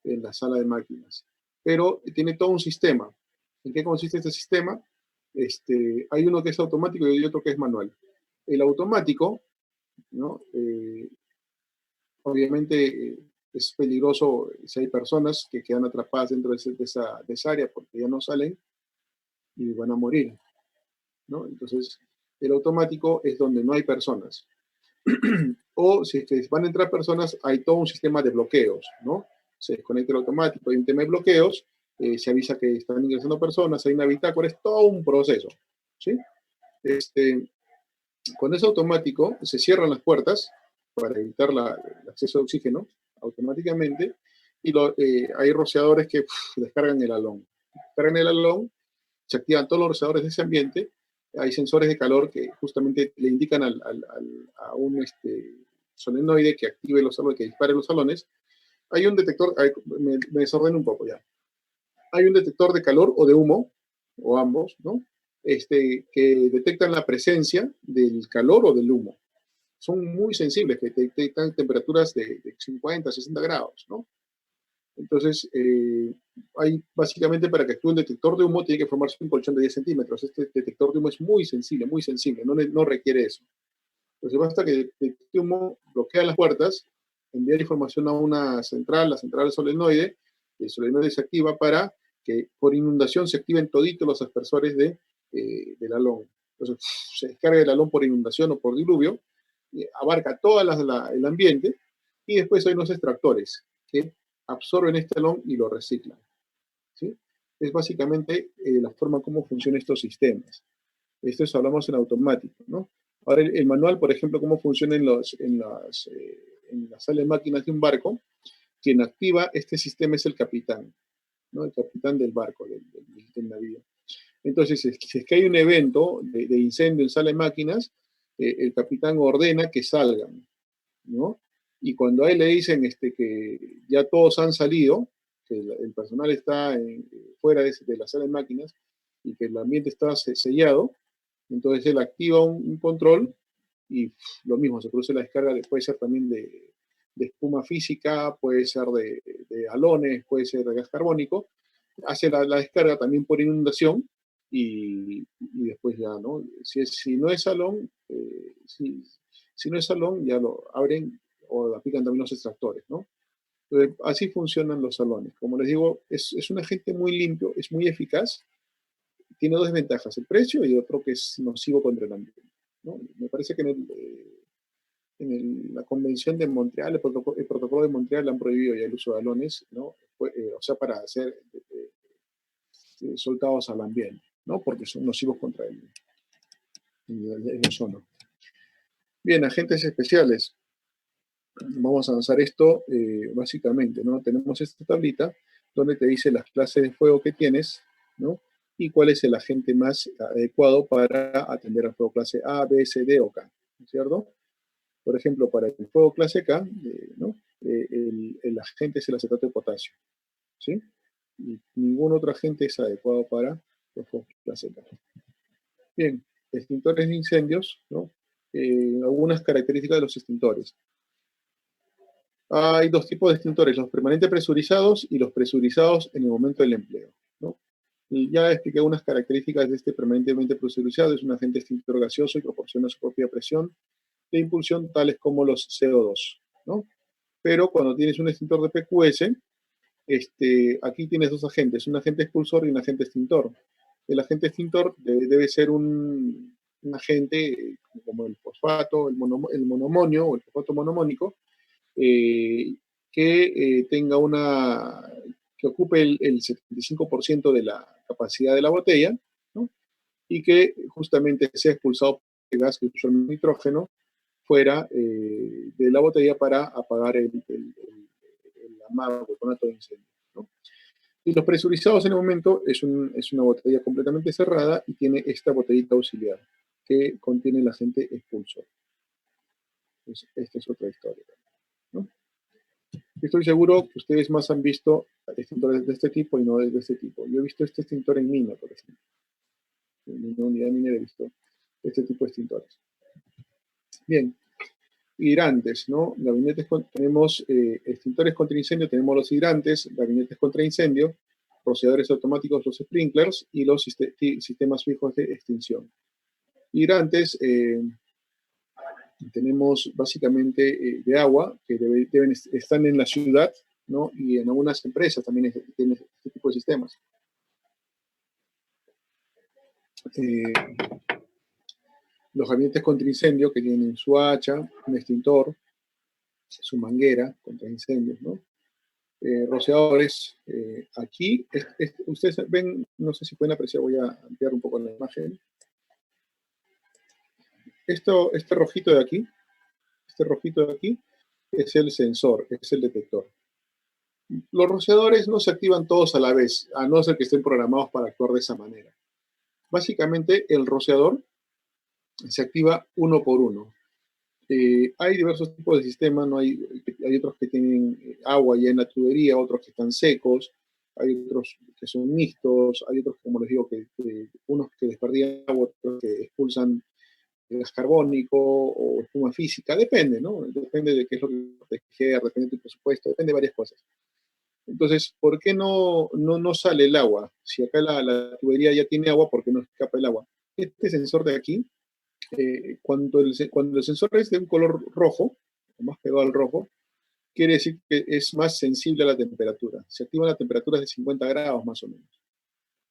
A: En la sala de máquinas. Pero tiene todo un sistema. ¿En qué consiste este sistema? Hay uno que es automático y otro que es manual. El automático, ¿no? Obviamente es peligroso si hay personas que quedan atrapadas dentro de esa área porque ya no salen y van a morir, ¿no? Entonces, el automático es donde no hay personas. O si es que van a entrar personas, hay todo un sistema de bloqueos, ¿no? Se desconecta el automático, hay un tema de bloqueos, se avisa que están ingresando personas, hay una bitácora, es todo un proceso, ¿sí? Cuando es automático, se cierran las puertas para evitar el acceso de oxígeno automáticamente y hay rociadores que descargan el alón. Descargan el alón, se activan todos los rociadores de ese ambiente, hay sensores de calor que justamente le indican a un solenoide que active los salones, que dispare los salones. Hay un detector, me desordeno un poco ya. Hay un detector de calor o de humo, o ambos, ¿no? Que detectan la presencia del calor o del humo. Son muy sensibles, que detectan temperaturas de 50, 60 grados, ¿no? Entonces, hay básicamente para que actúe un detector de humo tiene que formarse un colchón de 10 centímetros. Este detector de humo es muy sensible, no requiere eso. Entonces, basta que el detector de humo bloquea las puertas, enviar información a una central, la central solenoide, el solenoide se activa para que por inundación se activen toditos los aspersores del alón. Entonces, se descarga el alón por inundación o por diluvio, abarca todo el ambiente y después hay unos extractores que absorben este alón y lo reciclan, ¿sí? Es básicamente la forma como funcionan estos sistemas. Esto es, hablamos en automático, ¿no? Ahora, el manual, por ejemplo, cómo funciona en la sala de máquinas de un barco, quien activa este sistema es el capitán, ¿no? El capitán del barco, del navío. Entonces, si es que hay un evento de incendio en sala de máquinas, el capitán ordena que salgan, ¿no? Y cuando a él le dicen que ya todos han salido, que el personal está fuera de la sala de máquinas y que el ambiente está sellado, entonces él activa un control y lo mismo, se produce la descarga, puede ser también de espuma física, puede ser de halones, puede ser de gas carbónico, hace la descarga también por inundación y después ya, ¿no? Si no es salón, si no es salón, ya lo abren o aplican también los extractores, ¿no? Entonces, así funcionan los salones. Como les digo, es un agente muy limpio, es muy eficaz, tiene dos desventajas, el precio y otro que es nocivo contra el ambiente, ¿no? Me parece que la Convención de Montreal, el protocolo de Montreal han prohibido ya el uso de halones, ¿no? O sea, para ser soltados al ambiente, ¿no? Porque son nocivos contra el ozono. Bien, agentes especiales. Vamos a avanzar esto básicamente, ¿no? Tenemos esta tablita donde te dice las clases de fuego que tienes, ¿no? Y cuál es el agente más adecuado para atender al fuego clase A, B, C, D o K, ¿no es cierto? Por ejemplo, para el fuego clase K, ¿no? El agente es el acetato de potasio, ¿sí? Y ningún otro agente es adecuado para los fuegos clase K. Bien, extintores de incendios, ¿no? Algunas características de los extintores. Hay dos tipos de extintores, los permanentes presurizados y los presurizados en el momento del empleo, ¿no? Y ya expliqué unas características de este permanentemente presurizado. Es un agente extintor gaseoso y proporciona su propia presión de impulsión, tales como los CO2, ¿no? Pero cuando tienes un extintor de PQS, aquí tienes dos agentes, un agente expulsor y un agente extintor. El agente extintor debe ser un agente como el fosfato, el monomonio o el fosfato monomónico, eh, que tenga que ocupe el 75% de la capacidad de la botella, ¿no? Y que justamente sea expulsado por el gas que usa el nitrógeno fuera de la botella para apagar el amargo, el conato de incendio, ¿no? Y los presurizados en el momento es una botella completamente cerrada y tiene esta botellita auxiliar que contiene el agente expulsor. Entonces, esta es otra historia, ¿no? Estoy seguro que ustedes más han visto extintores de este tipo y no de este tipo. Yo he visto este extintor en mina, por ejemplo. En una unidad minera he visto este tipo de extintores. Bien, hidrantes, ¿no? Tenemos extintores contra incendio, tenemos los hidrantes, gabinetes contra incendio, rociadores automáticos, los sprinklers y los sistemas fijos de extinción. Hidrantes, tenemos básicamente de agua, que están en la ciudad, ¿no? Y en algunas empresas también tienen este tipo de sistemas. Los gabinetes contra incendio que tienen su hacha, un extintor, su manguera contra incendios, ¿no? Rociadores, aquí, ustedes ven, no sé si pueden apreciar, voy a ampliar un poco la imagen. Este rojito de aquí, es el sensor, es el detector. Los rociadores no se activan todos a la vez, a no ser que estén programados para actuar de esa manera. Básicamente, el rociador se activa uno por uno. Hay diversos tipos de sistemas, ¿no? Hay otros que tienen agua ya en la tubería, otros que están secos, hay otros que son mixtos, hay otros, como les digo, unos que desperdician agua, otros que expulsan gas carbónico o espuma física, depende, ¿no? Depende de qué es lo que proteger, depende de tu presupuesto, depende de varias cosas. Entonces, ¿por qué no sale el agua? Si acá la tubería ya tiene agua, ¿por qué no escapa el agua? Este sensor de aquí, cuando el sensor es de un color rojo, o más pegado al rojo, quiere decir que es más sensible a la temperatura. Se activa a temperaturas de 50 grados más o menos.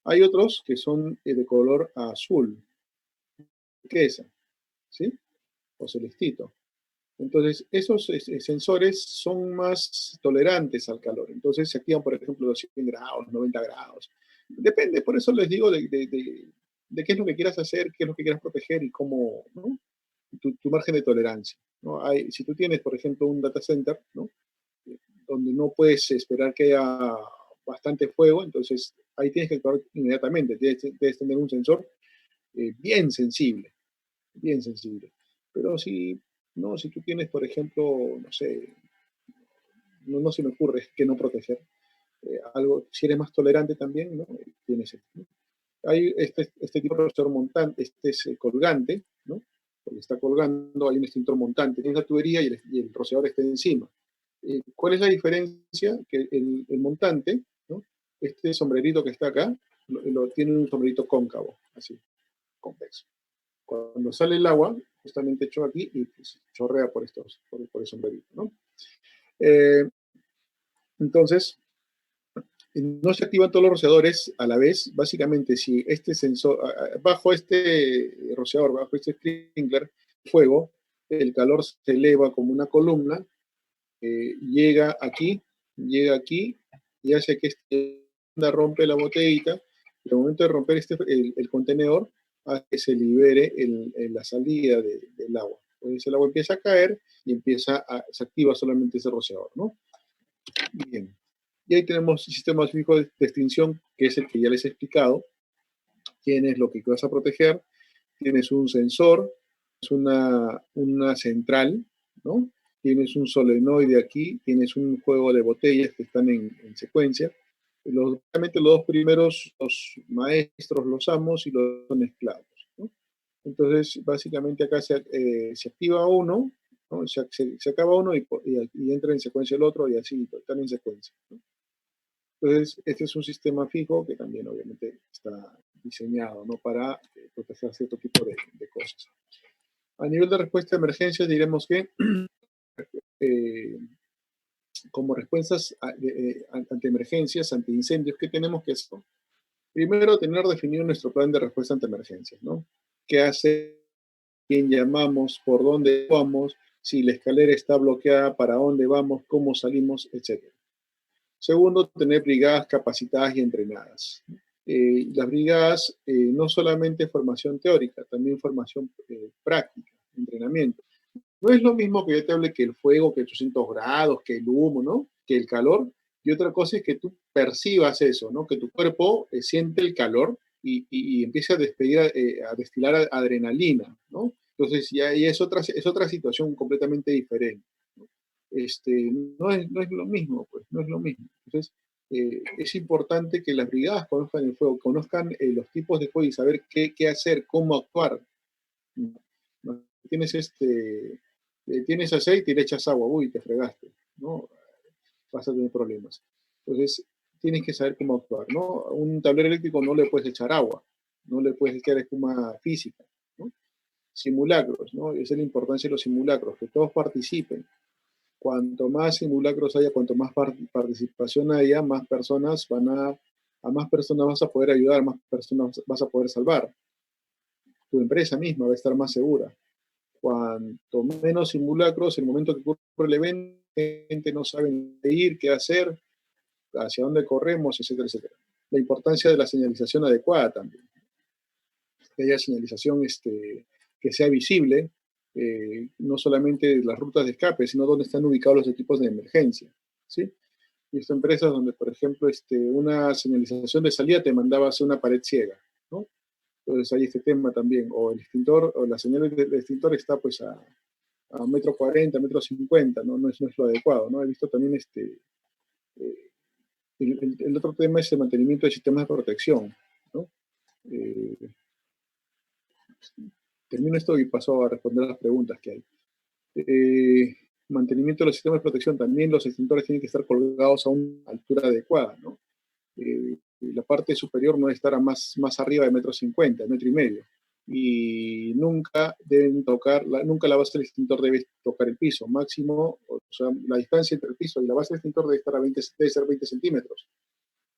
A: Hay otros que son de color azul, turquesa, ¿sí? O celestito. Entonces, esos sensores son más tolerantes al calor. Entonces, se activan, por ejemplo, los 100 grados, 90 grados. Depende, por eso les digo de qué es lo que quieras hacer, qué es lo que quieras proteger y cómo, ¿no? Tu margen de tolerancia, ¿no? Si tú tienes, por ejemplo, un data center, ¿no? Donde no puedes esperar que haya bastante fuego, entonces ahí tienes que actuar inmediatamente. Debes tener un sensor bien sensible, bien sensible. Pero si tú tienes, por ejemplo, no sé, no se me ocurre que no proteger. Si eres más tolerante también, ¿no? Tienes esto, ¿no? Hay este tipo de extintor montante, este es colgante, ¿no? Porque está colgando, hay un extintor montante, tiene una tubería y el rociador está encima. ¿Cuál es la diferencia? Que el montante, ¿no? Este sombrerito que está acá, tiene un sombrerito cóncavo, así, convexo. Cuando sale el agua, justamente echó aquí y pues, chorrea por el sombrerito, ¿no? Eh, entonces, no se activan todos los rociadores a la vez. Básicamente, si este sensor, bajo este rociador, bajo este sprinkler, fuego, el calor se eleva como una columna, llega aquí y hace que rompe la botellita. Y al momento de romper el contenedor, hace que se libere la salida del agua. Entonces el agua empieza a caer y se activa solamente ese rociador, ¿no? Bien. Y ahí tenemos el sistema físico de extinción, que es el que ya les he explicado. Tienes lo que vas a proteger, tienes un sensor, es una central, ¿no? Tienes un solenoide aquí, tienes un juego de botellas que están en secuencia. Obviamente los dos primeros, los maestros, los amos y los son esclavos, ¿no? Entonces, básicamente acá se activa uno, ¿no? Se acaba uno y entra en secuencia el otro y así, están en secuencia, ¿no? Entonces, este es un sistema fijo que también obviamente está diseñado, ¿no? Para proteger cierto tipo de cosas. A nivel de respuesta a emergencias, diremos que como respuestas ante emergencias, ante incendios, ¿qué tenemos que hacer? Primero, tener definido nuestro plan de respuesta ante emergencias, ¿no? ¿Qué hace? ¿Quién llamamos? ¿Por dónde vamos? Si la escalera está bloqueada, ¿para dónde vamos? ¿Cómo salimos? Etcétera. Segundo, tener brigadas capacitadas y entrenadas. Las brigadas, no solamente formación teórica, también formación práctica, entrenamiento. No es lo mismo que yo te hable que el fuego, que 800 grados, que el humo, ¿no? Que el calor. Y otra cosa es que tú percibas eso, ¿no? Que tu cuerpo siente el calor y empiece a despedir, a destilar adrenalina, ¿no? Entonces ya y es otra situación completamente diferente. ¿No? No es lo mismo, pues, no es lo mismo. Entonces, es importante que las brigadas conozcan el fuego, conozcan los tipos de fuego y saber qué hacer, cómo actuar. ¿No? Tienes aceite y le echas agua, uy, te fregaste, ¿no? Vas a tener problemas. Entonces, tienes que saber cómo actuar, ¿no? A un tablero eléctrico no le puedes echar agua, no le puedes echar espuma física, ¿no? Simulacros, ¿no? Esa es la importancia de los simulacros, que todos participen. Cuanto más simulacros haya, cuanto más participación haya, a más personas vas a poder ayudar, más personas vas a poder salvar. Tu empresa misma va a estar más segura. Cuanto menos simulacros, el momento que ocurre el evento, la gente no sabe dónde ir, qué hacer, hacia dónde corremos, etcétera, etcétera. La importancia de la señalización adecuada también. Que haya señalización que sea visible, no solamente las rutas de escape, sino dónde están ubicados los equipos de emergencia. ¿Sí? Y estas empresas donde, por ejemplo, una señalización de salida te mandaba hacia una pared ciega, ¿no? Entonces hay este tema también, o el extintor, o la señal del extintor está pues a metro 40, metro 50, ¿no? No es lo adecuado, ¿no? He visto también eh, el otro tema es el mantenimiento de sistemas de protección, ¿no? Eh, Termino esto y paso a responder las preguntas que hay. Mantenimiento de los sistemas de protección, también los extintores tienen que estar colgados a una altura adecuada, ¿no? La parte superior no debe estar más arriba de metro 50, metro y medio. Y nunca deben tocar, nunca la base del extintor debe tocar el piso. Máximo, o sea, la distancia entre el piso y la base del extintor debe estar debe ser 20 centímetros,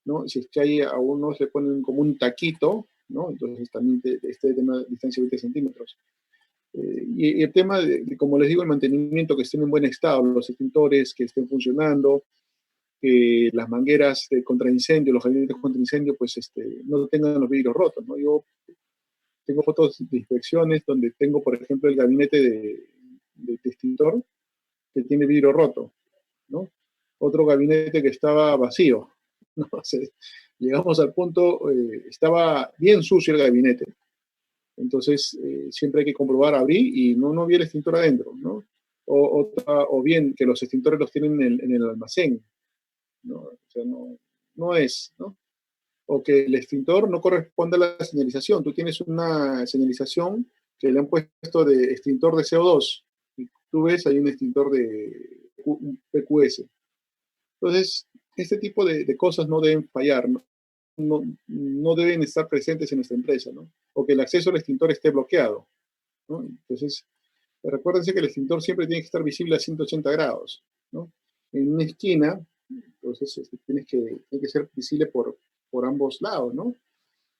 A: ¿no? Si es que hay a unos le ponen como un taquito, ¿no? Entonces también de una distancia de 20 centímetros. Y el tema, como les digo, el mantenimiento, que estén en buen estado, los extintores que estén funcionando, que las mangueras contra incendio, los gabinetes contra incendio, pues no tengan los vidrios rotos, ¿no? Yo tengo fotos de inspecciones donde tengo, por ejemplo, el gabinete de extintor que tiene vidrio roto, ¿no? Otro gabinete que estaba vacío, ¿no? O sea, llegamos al punto, estaba bien sucio el gabinete, entonces siempre hay que comprobar, abrir y no había el extintor adentro, ¿no? O bien que los extintores los tienen en el almacén, ¿no? O sea, no es, ¿no? O que el extintor no corresponde a la señalización. Tú tienes una señalización que le han puesto de extintor de CO2 y tú ves hay un extintor de un PQS. Entonces, este tipo de cosas no deben fallar, no deben estar presentes en nuestra empresa, ¿no? O que el acceso al extintor esté bloqueado, ¿no? Entonces, recuérdense que el extintor siempre tiene que estar visible a 180 grados, ¿no? En una esquina, entonces tiene que ser visible por ambos lados, ¿no?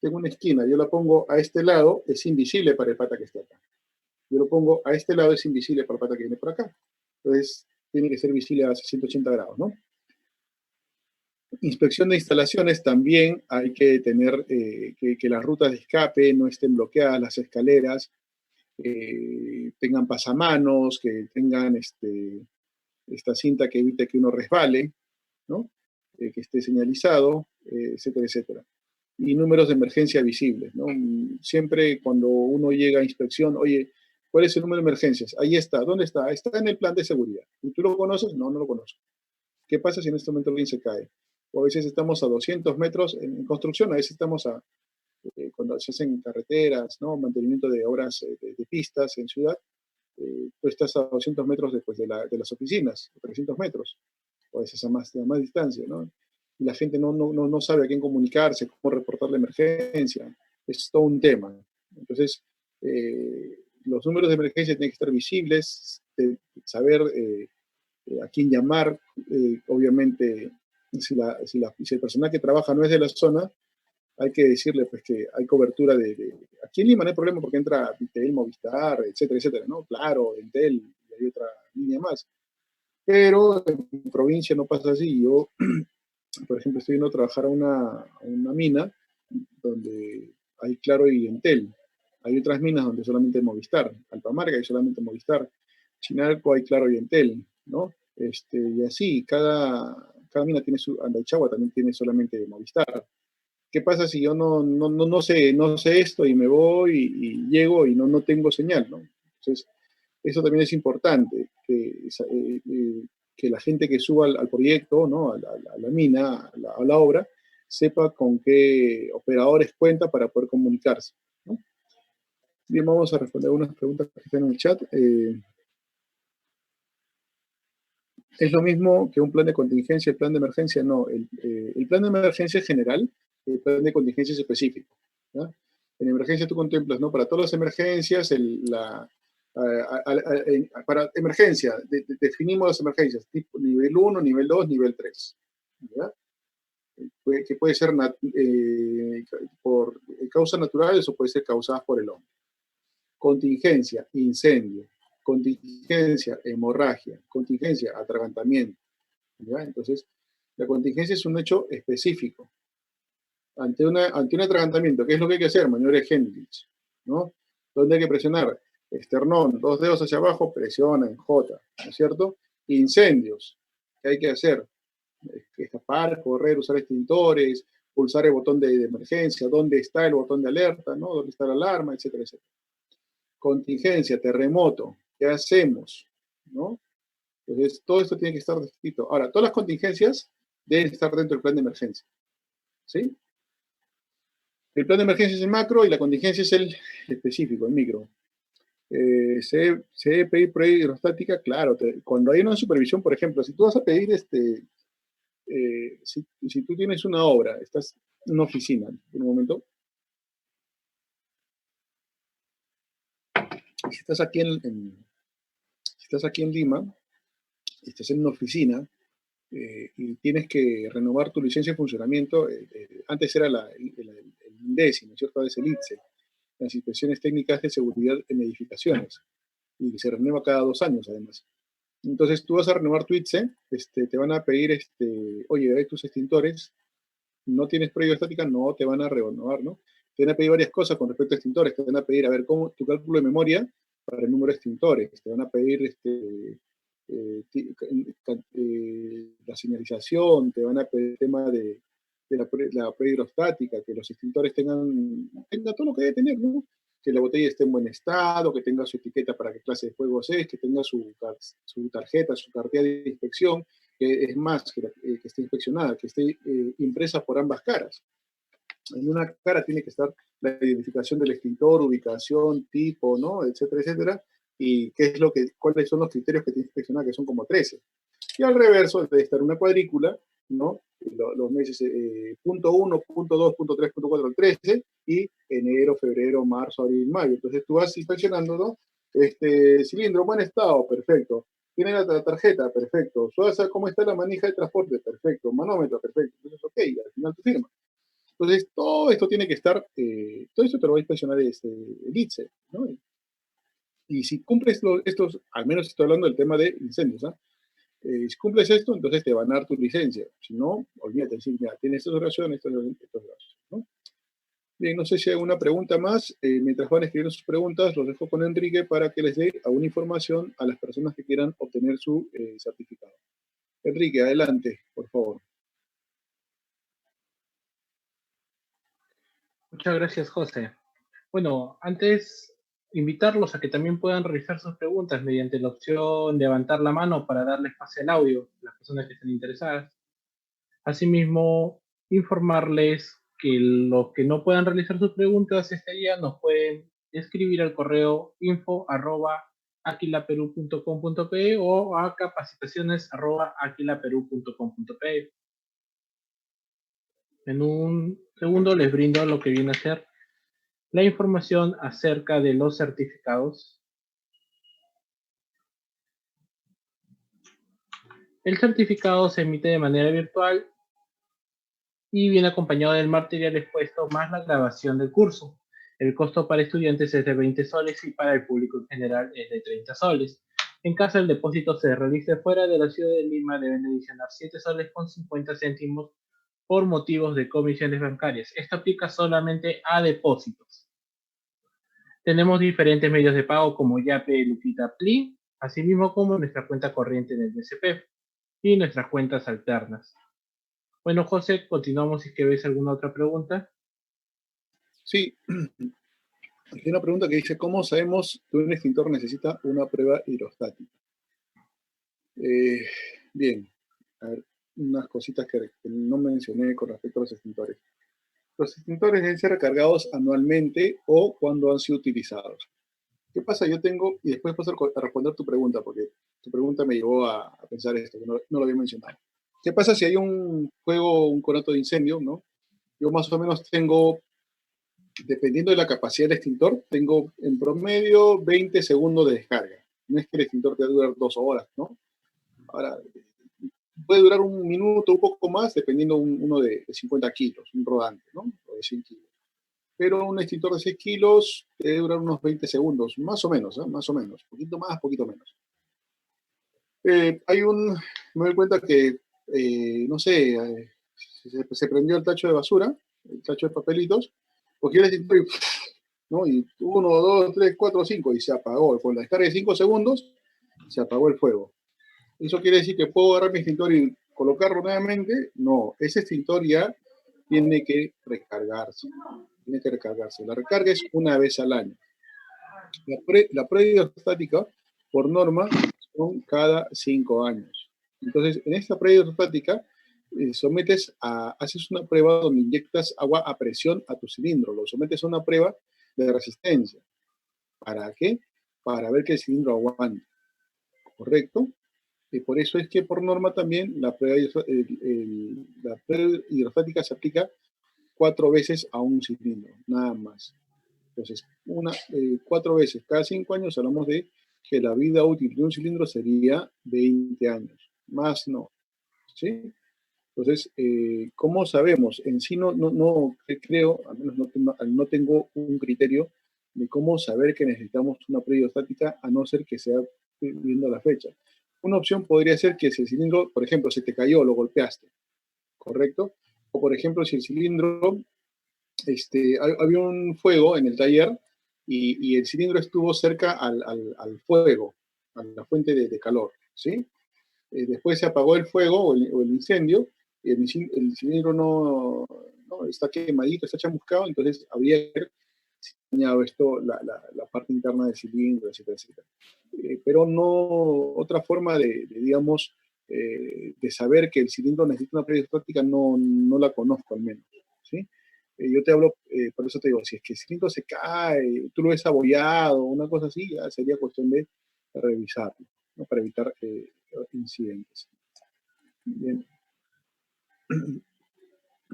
A: Tengo una esquina, yo la pongo a este lado, es invisible para el pata que está acá. Yo lo pongo a este lado, es invisible para el pata que viene por acá. Entonces, tiene que ser visible a 180 grados, ¿no? Inspección de instalaciones, también hay que tener que las rutas de escape no estén bloqueadas, las escaleras, tengan pasamanos, que tengan esta cinta que evite que uno resbale, ¿no? Que esté señalizado, etcétera, etcétera. Y números de emergencia visibles, ¿no? Siempre cuando uno llega a inspección, oye, ¿cuál es el número de emergencias? Ahí está, ¿dónde está? Está en el plan de seguridad. ¿Y tú lo conoces? No, no lo conozco. ¿Qué pasa si en este momento alguien se cae? O a veces estamos a 200 metros en construcción, a veces estamos cuando se hacen carreteras, ¿no? Mantenimiento de obras de pistas en ciudad, tú estás a 200 metros después de las oficinas, 300 metros, o a veces a más distancia, ¿no? Y la gente no sabe a quién comunicarse, cómo reportar la emergencia, es todo un tema. Entonces, los números de emergencia tienen que estar visibles, saber a quién llamar. Obviamente, si el personal que trabaja no es de la zona, hay que decirle pues que hay cobertura aquí en Lima no hay problema porque entra Vitel, Movistar, etcétera, etcétera, ¿no? Claro, Entel, y hay otra línea más. Pero en provincia no pasa así. Yo, por ejemplo, estoy yendo a trabajar a una mina donde hay Claro y Entel. Hay otras minas donde solamente Movistar. Alpamarga hay solamente Movistar. Chinalco hay Claro y Entel, ¿no? Y así, cada mina tiene su, Andaichagua también tiene solamente Movistar. ¿Qué pasa si yo no sé esto y me voy y llego y no tengo señal, ¿no? Entonces, eso también es importante, que la gente que suba al proyecto, ¿no? a la mina, a la obra, sepa con qué operadores cuenta para poder comunicarse, ¿no? Bien, vamos a responder unas preguntas que están en el chat. ¿Es lo mismo que un plan de contingencia, el plan de emergencia? No, el plan de emergencia es general, el plan de contingencia es específico, ¿ya? En emergencia tú contemplas, ¿no? Para todas las emergencias, para emergencia, definimos las emergencias, tipo nivel 1, nivel 2, nivel 3, ¿ya? Que puede ser por causas naturales o puede ser causadas por el hombre. Contingencia, incendio. Contingencia, hemorragia. Contingencia, atragantamiento. ¿Ya? Entonces, la contingencia es un hecho específico. Ante un atragantamiento, ¿qué es lo que hay que hacer? Maniobra de Hendrich, ¿no? ¿Dónde hay que presionar? Esternón, 2 dedos hacia abajo, presiona en J, ¿no es cierto? Incendios, ¿qué hay que hacer? Escapar, correr, usar extintores, pulsar el botón de emergencia, dónde está el botón de alerta, ¿no? Dónde está la alarma, etcétera, etcétera. Contingencia, terremoto, ¿qué hacemos? ¿No? Entonces, todo esto tiene que estar descrito. Ahora, todas las contingencias deben estar dentro del plan de emergencia, ¿sí? El plan de emergencia es el macro y la contingencia es el específico, el micro. ¿Se debe pedir prueba hidrostática? Claro, cuando hay una supervisión, por ejemplo, si tú vas a pedir, si tú tienes una obra, estás en una oficina, en un momento, si estás aquí si estás aquí en Lima, estás en una oficina, y tienes que renovar tu licencia de funcionamiento, antes era el INDECI, ¿no es cierto? Ahora es el ITSE, las inspecciones técnicas de seguridad en edificaciones, y que se renueva cada 2 años además. Entonces tú vas a renovar tu ITSE, te van a pedir, oye, hay tus extintores, no tienes prueba estática, no te van a renovar, ¿no? Te van a pedir varias cosas con respecto a extintores, te van a pedir, a ver, cómo tu cálculo de memoria para el número de extintores, te van a pedir la señalización, te van a pedir el tema de la prueba hidrostática, que los extintores tengan todo lo que debe tener, ¿no? Que la botella esté en buen estado, que tenga su etiqueta para qué clase de juegos es, que tenga su tarjeta, su cartilla de inspección, que es más, que esté inspeccionada, que esté impresa por ambas caras. En una cara tiene que estar la identificación del extintor, ubicación, tipo, ¿no? Etcétera, etcétera. Y cuáles son los criterios que tiene que inspeccionar, que son como 13. Y al reverso debe estar una cuadrícula, ¿no? Los meses punto 1, punto 2, punto 3, punto 4, 13, y enero, febrero, marzo, abril, mayo. Entonces tú vas inspeccionando, ¿no? Cilindro, buen estado, perfecto. Tiene la tarjeta, perfecto. ¿Cómo está la manija de transporte? Perfecto. Manómetro, perfecto. Entonces, ok, al final tu firma. Entonces, todo esto tiene que estar, todo esto te lo va a inspeccionar el ITSE, ¿no? Y si cumples estos, al menos estoy hablando del tema de incendios, ¿ah? Si cumples esto, entonces te van a dar tu licencia. Si no, olvídate, decir, mira, tienes estas oraciones, estos gastos, ¿no? Bien, no sé si hay alguna pregunta más. Mientras van escribiendo sus preguntas, los dejo con Enrique para que les dé alguna información a las personas que quieran obtener su certificado. Enrique, adelante, por favor.
B: Muchas gracias, José. Bueno, antes invitarlos a que también puedan realizar sus preguntas mediante la opción de levantar la mano para darle espacio al audio a las personas que estén interesadas. Asimismo, informarles que los que no puedan realizar sus preguntas este día nos pueden escribir al correo info@aquilaperú.com.pe o a capacitaciones@aquilaperú.com.pe. En un segundo les brindo lo que viene a ser la información acerca de los certificados. El certificado se emite de manera virtual y viene acompañado del material expuesto más la grabación del curso. El costo para estudiantes es de 20 soles y para el público en general es de 30 soles. En caso el depósito se realice fuera de la ciudad de Lima, deben adicionar 7 soles con 50 céntimos por motivos de comisiones bancarias. Esto aplica solamente a depósitos. Tenemos diferentes medios de pago como Yape, Luquita, Pli, asimismo como nuestra cuenta corriente en el BCP y nuestras cuentas alternas. Bueno, José, continuamos si es que ves alguna otra pregunta.
A: Sí, hay una pregunta que dice, ¿cómo sabemos que un extintor necesita una prueba hidrostática? Bien, a ver, unas cositas que no mencioné con respecto a los extintores. Los extintores deben ser recargados anualmente o cuando han sido utilizados. ¿Qué pasa? Yo tengo, y después paso a responder tu pregunta, porque tu pregunta me llevó a pensar esto, que no lo había mencionado. ¿Qué pasa si hay un fuego, un conato de incendio, ¿no? Yo más o menos tengo, dependiendo de la capacidad del extintor, tengo en promedio 20 segundos de descarga. No es que el extintor te va a durar 2 horas, ¿no? Ahora, puede durar un minuto, un poco más, dependiendo uno de 50 kilos, un rodante, ¿no? O de 100 kilos. Pero un extintor de 6 kilos debe durar unos 20 segundos, más o menos, ¿eh? Más o menos, poquito más, poquito menos. Me doy cuenta que, no sé, se prendió el tacho de basura, el tacho de papelitos, cogí el extintor y, ¿no? Y 1, 2, 3, 4, 5 y se apagó. Con la descarga de 5 segundos, se apagó el fuego. ¿Eso quiere decir que puedo agarrar mi extintor y colocarlo nuevamente? No, ese extintor ya tiene que recargarse. Tiene que recargarse. La recarga es una vez al año. La prueba hidrostática, por norma, son cada 5 años. Entonces, en esta prueba hidrostática, haces una prueba donde inyectas agua a presión a tu cilindro, lo sometes a una prueba de resistencia. ¿Para qué? Para ver que el cilindro aguante. ¿Correcto? Y por eso es que por norma también la prueba hidrostática se aplica 4 veces a un cilindro, nada más. Entonces, 4 veces cada 5 años hablamos de que la vida útil de un cilindro sería 20 años, más no. ¿Sí? Entonces, ¿cómo sabemos? En sí no creo, al menos no tengo un criterio de cómo saber que necesitamos una prueba hidrostática a no ser que sea viendo la fecha. Una opción podría ser que si el cilindro, por ejemplo, se te cayó, lo golpeaste, ¿correcto? O por ejemplo, si el cilindro, había un fuego en el taller y el cilindro estuvo cerca al fuego, a la fuente de calor, ¿sí? Después se apagó el fuego o el incendio, y el cilindro no está quemadito, está chamuscado, entonces habría que haber dañado esto, la parte interna del cilindro, etcétera, etcétera. Pero no otra forma digamos, de saber que el cilindro necesita una prueba hidrostática, no la conozco al menos, ¿sí? Yo te hablo, por eso te digo, si es que el cilindro se cae, tú lo ves abollado, una cosa así, ya sería cuestión de revisarlo, ¿no? Para evitar incidentes. Bien.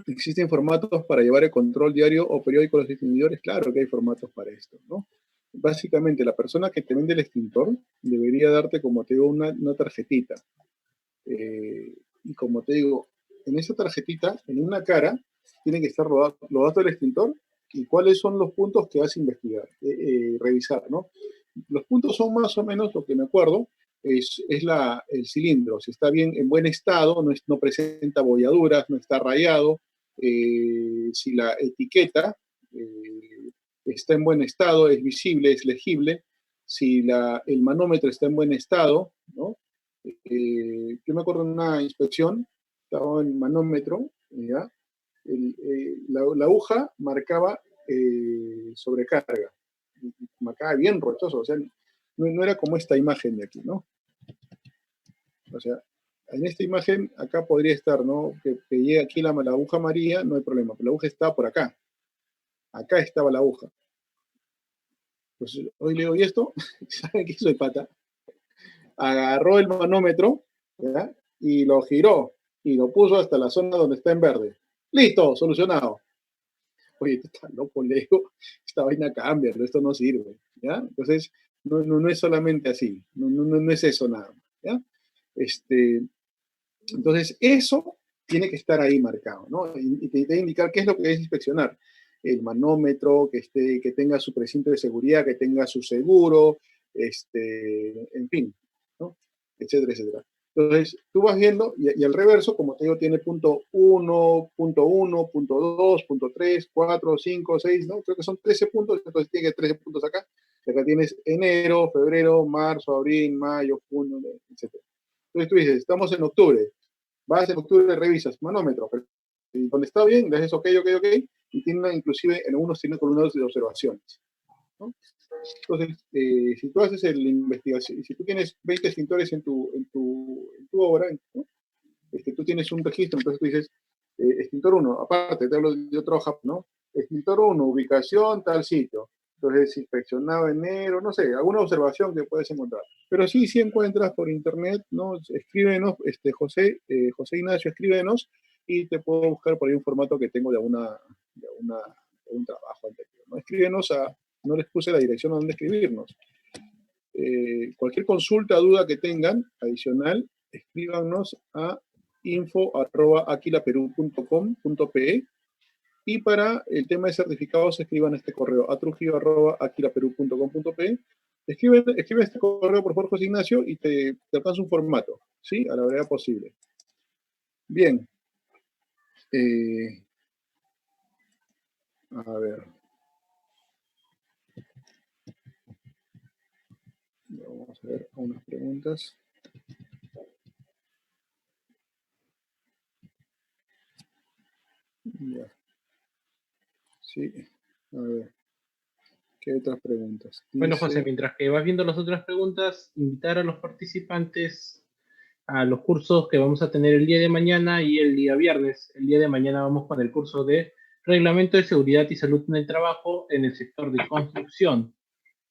A: ¿Existen formatos para llevar el control diario o periódico de los extinguidores? Claro que hay formatos para esto, ¿no? Básicamente, la persona que te vende el extintor debería darte, como te digo, una tarjetita. Y como te digo, en esa tarjetita, en una cara, tiene que estar los datos del extintor y cuáles son los puntos que vas a investigar, revisar, ¿no? Los puntos son más o menos lo que me acuerdo, es el cilindro, si está bien en buen estado, no presenta abolladuras, no está rayado, si la etiqueta está en buen estado, es visible, es legible, si el manómetro está en buen estado, ¿no? Yo me acuerdo en una inspección, estaba en el manómetro, ¿ya? La aguja marcaba sobrecarga, marcaba bien rochoso, o sea, no era como esta imagen de aquí, ¿no? O sea, en esta imagen, acá podría estar, ¿no? Que llegue aquí la aguja amarilla, no hay problema, pero la aguja estaba por acá. Acá estaba la aguja. Pues hoy le digo, ¿y esto? ¿Saben qué hizo el pata? Agarró el manómetro, ¿ya? Y lo giró y lo puso hasta la zona donde está en verde. ¡Listo! Solucionado. Oye, tú estás loco, le digo, esta vaina cambia, pero esto no sirve, ¿ya? Entonces, no es solamente así, no es eso nada, ¿ya? Entonces, eso tiene que estar ahí marcado, ¿no? Y te debe indicar qué es lo que es inspeccionar. El manómetro, que tenga su precinto de seguridad, que tenga su seguro, en fin, ¿no? Etcétera, etcétera. Entonces, tú vas viendo, y al reverso, como te digo, tiene punto 1, punto 1, punto 2, punto 3, 4, 5, 6, ¿no? Creo que son 13 puntos, entonces tiene 13 puntos acá. Y acá tienes enero, febrero, marzo, abril, mayo, junio, etcétera. Entonces tú dices, estamos en octubre, vas en octubre, revisas, manómetro, y donde está bien, le dices ok, ok, ok, y tiene inclusive en algunos tiene columnas de observaciones, ¿no? Entonces, si tú haces la investigación, si tú tienes 20 extintores en tu obra, ¿no? Tú tienes un registro, entonces tú dices, extintor 1, aparte, te hablo de otro hub, ¿no? Extintor 1, ubicación, tal sitio. Entonces, inspeccionado enero, no sé, alguna observación que puedes encontrar. Pero sí, si encuentras por internet, ¿no? Escríbenos, José Ignacio, escríbenos y te puedo buscar por ahí un formato que tengo de un trabajo anterior, ¿no? Escríbenos no les puse la dirección a donde escribirnos. Cualquier consulta, duda que tengan adicional, escríbanos a info@aquilaperú.com.pe y para el tema de certificados escriban este correo a trujillo@aquilaperú.com.pe. Escribe este correo, por favor, José Ignacio, y te alcanza un formato, ¿sí? A la brevedad posible. Bien. A ver. Vamos a ver unas preguntas. Ya. Sí. A ver. ¿Qué otras preguntas?
B: Bueno, José,
A: Dice.
B: mientras que vas viendo las otras preguntas, invitar a los participantes a los cursos que vamos a tener el día de mañana y el día viernes. El día de mañana vamos con el curso de Reglamento de Seguridad y Salud en el Trabajo en el sector de construcción.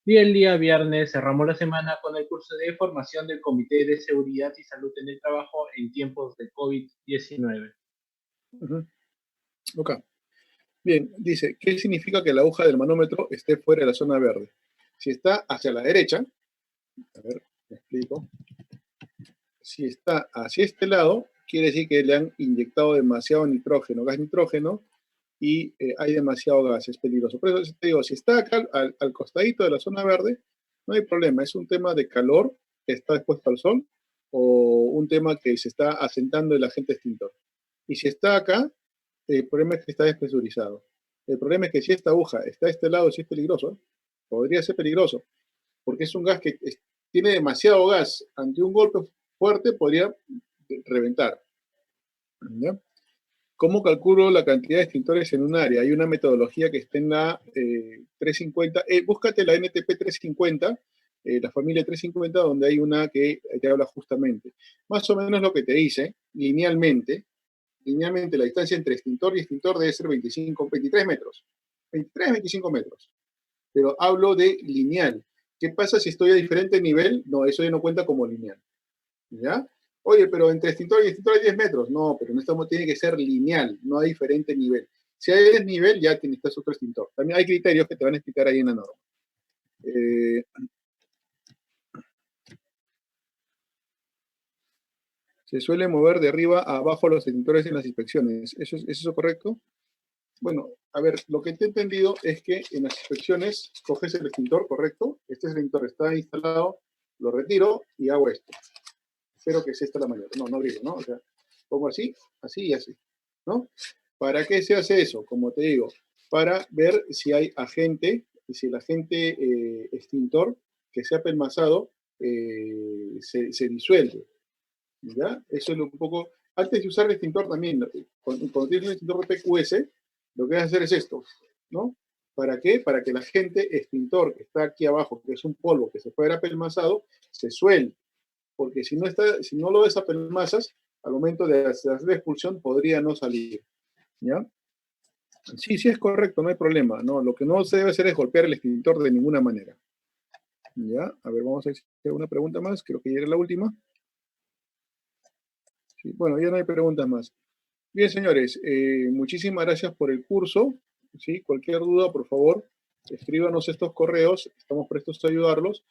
B: Y el día viernes cerramos la semana con el curso de formación del Comité de Seguridad y Salud en el Trabajo en tiempos de COVID-19.
A: Ok. Bien, dice, ¿qué significa que la aguja del manómetro esté fuera de la zona verde? Si está hacia la derecha, a ver, me explico. Si está hacia este lado, quiere decir que le han inyectado demasiado nitrógeno, gas nitrógeno, y hay demasiado gas, es peligroso. Por eso te digo, si está acá al costadito de la zona verde, no hay problema, es un tema de calor que está expuesto al sol o un tema que se está asentando el agente extintor. Y si está acá, el problema es que está despresurizado. El problema es que si esta aguja está a este lado, sí es peligroso, ¿eh? Podría ser peligroso, porque es un gas que tiene demasiado gas. Ante un golpe fuerte podría reventar. ¿Ya? ¿Cómo calculo la cantidad de extintores en un área? Hay una metodología que está en la 350. Búscate la NTP 350, la familia 350, donde hay una que te habla justamente. Más o menos lo que te dice, linealmente la distancia entre extintor y extintor debe ser 23 metros. 23, 25 metros. Pero hablo de lineal. ¿Qué pasa si estoy a diferente nivel? No, eso ya no cuenta como lineal. ¿Ya? Oye, pero entre extintor y extintor hay 10 metros. No, pero no tiene que ser lineal, no hay diferente nivel. Si hay desnivel, ya necesitas otro extintor. También hay criterios que te van a explicar ahí en la norma. Se suele mover de arriba a abajo los extintores en las inspecciones. ¿Es eso correcto? Bueno, a ver, lo que te he entendido es que en las inspecciones coges el extintor, ¿correcto? Este extintor está instalado, lo retiro y hago esto. Espero que sea esta la mayor. No brillo, ¿no? O sea, pongo así, así y así, ¿no? ¿Para qué se hace eso? Como te digo, para ver si hay agente, y si el agente extintor que se ha pelmazado se disuelve, ¿ya? Eso es un poco. Antes de usar el extintor también, cuando tienes un extintor de PQS, lo que vas a hacer es esto, ¿no? ¿Para qué? Para que el agente extintor que está aquí abajo, que es un polvo que se puede haber apelmazado, se suelte. Porque si no lo desapelmazas, al momento de hacer la expulsión podría no salir, ¿ya? Sí, sí es correcto, no hay problema, ¿no? Lo que no se debe hacer es golpear el extintor de ninguna manera, ¿ya? A ver, vamos a hacer una pregunta más, creo que ya era la última. Sí, bueno, ya no hay preguntas más. Bien, señores, muchísimas gracias por el curso, ¿sí? Cualquier duda, por favor, escríbanos estos correos, estamos prestos a ayudarlos.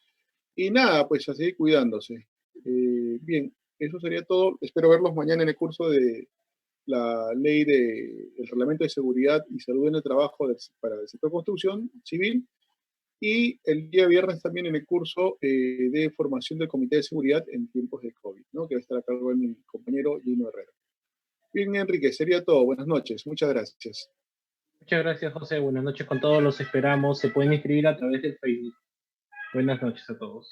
A: Y nada, pues a seguir cuidándose. Bien, Eso sería todo. Espero verlos mañana en el curso de la ley del Reglamento de Seguridad y Salud en el Trabajo para el sector construcción civil. Y el día viernes también en el curso de formación del Comité de Seguridad en tiempos de COVID, ¿no? Que va a estar a cargo de mi compañero Gino Herrera. Bien, Enrique, sería todo. Buenas noches. Muchas gracias.
B: Muchas gracias, José. Buenas noches con todos. Los esperamos. Se pueden inscribir a través del Facebook. Buenas noches a todos.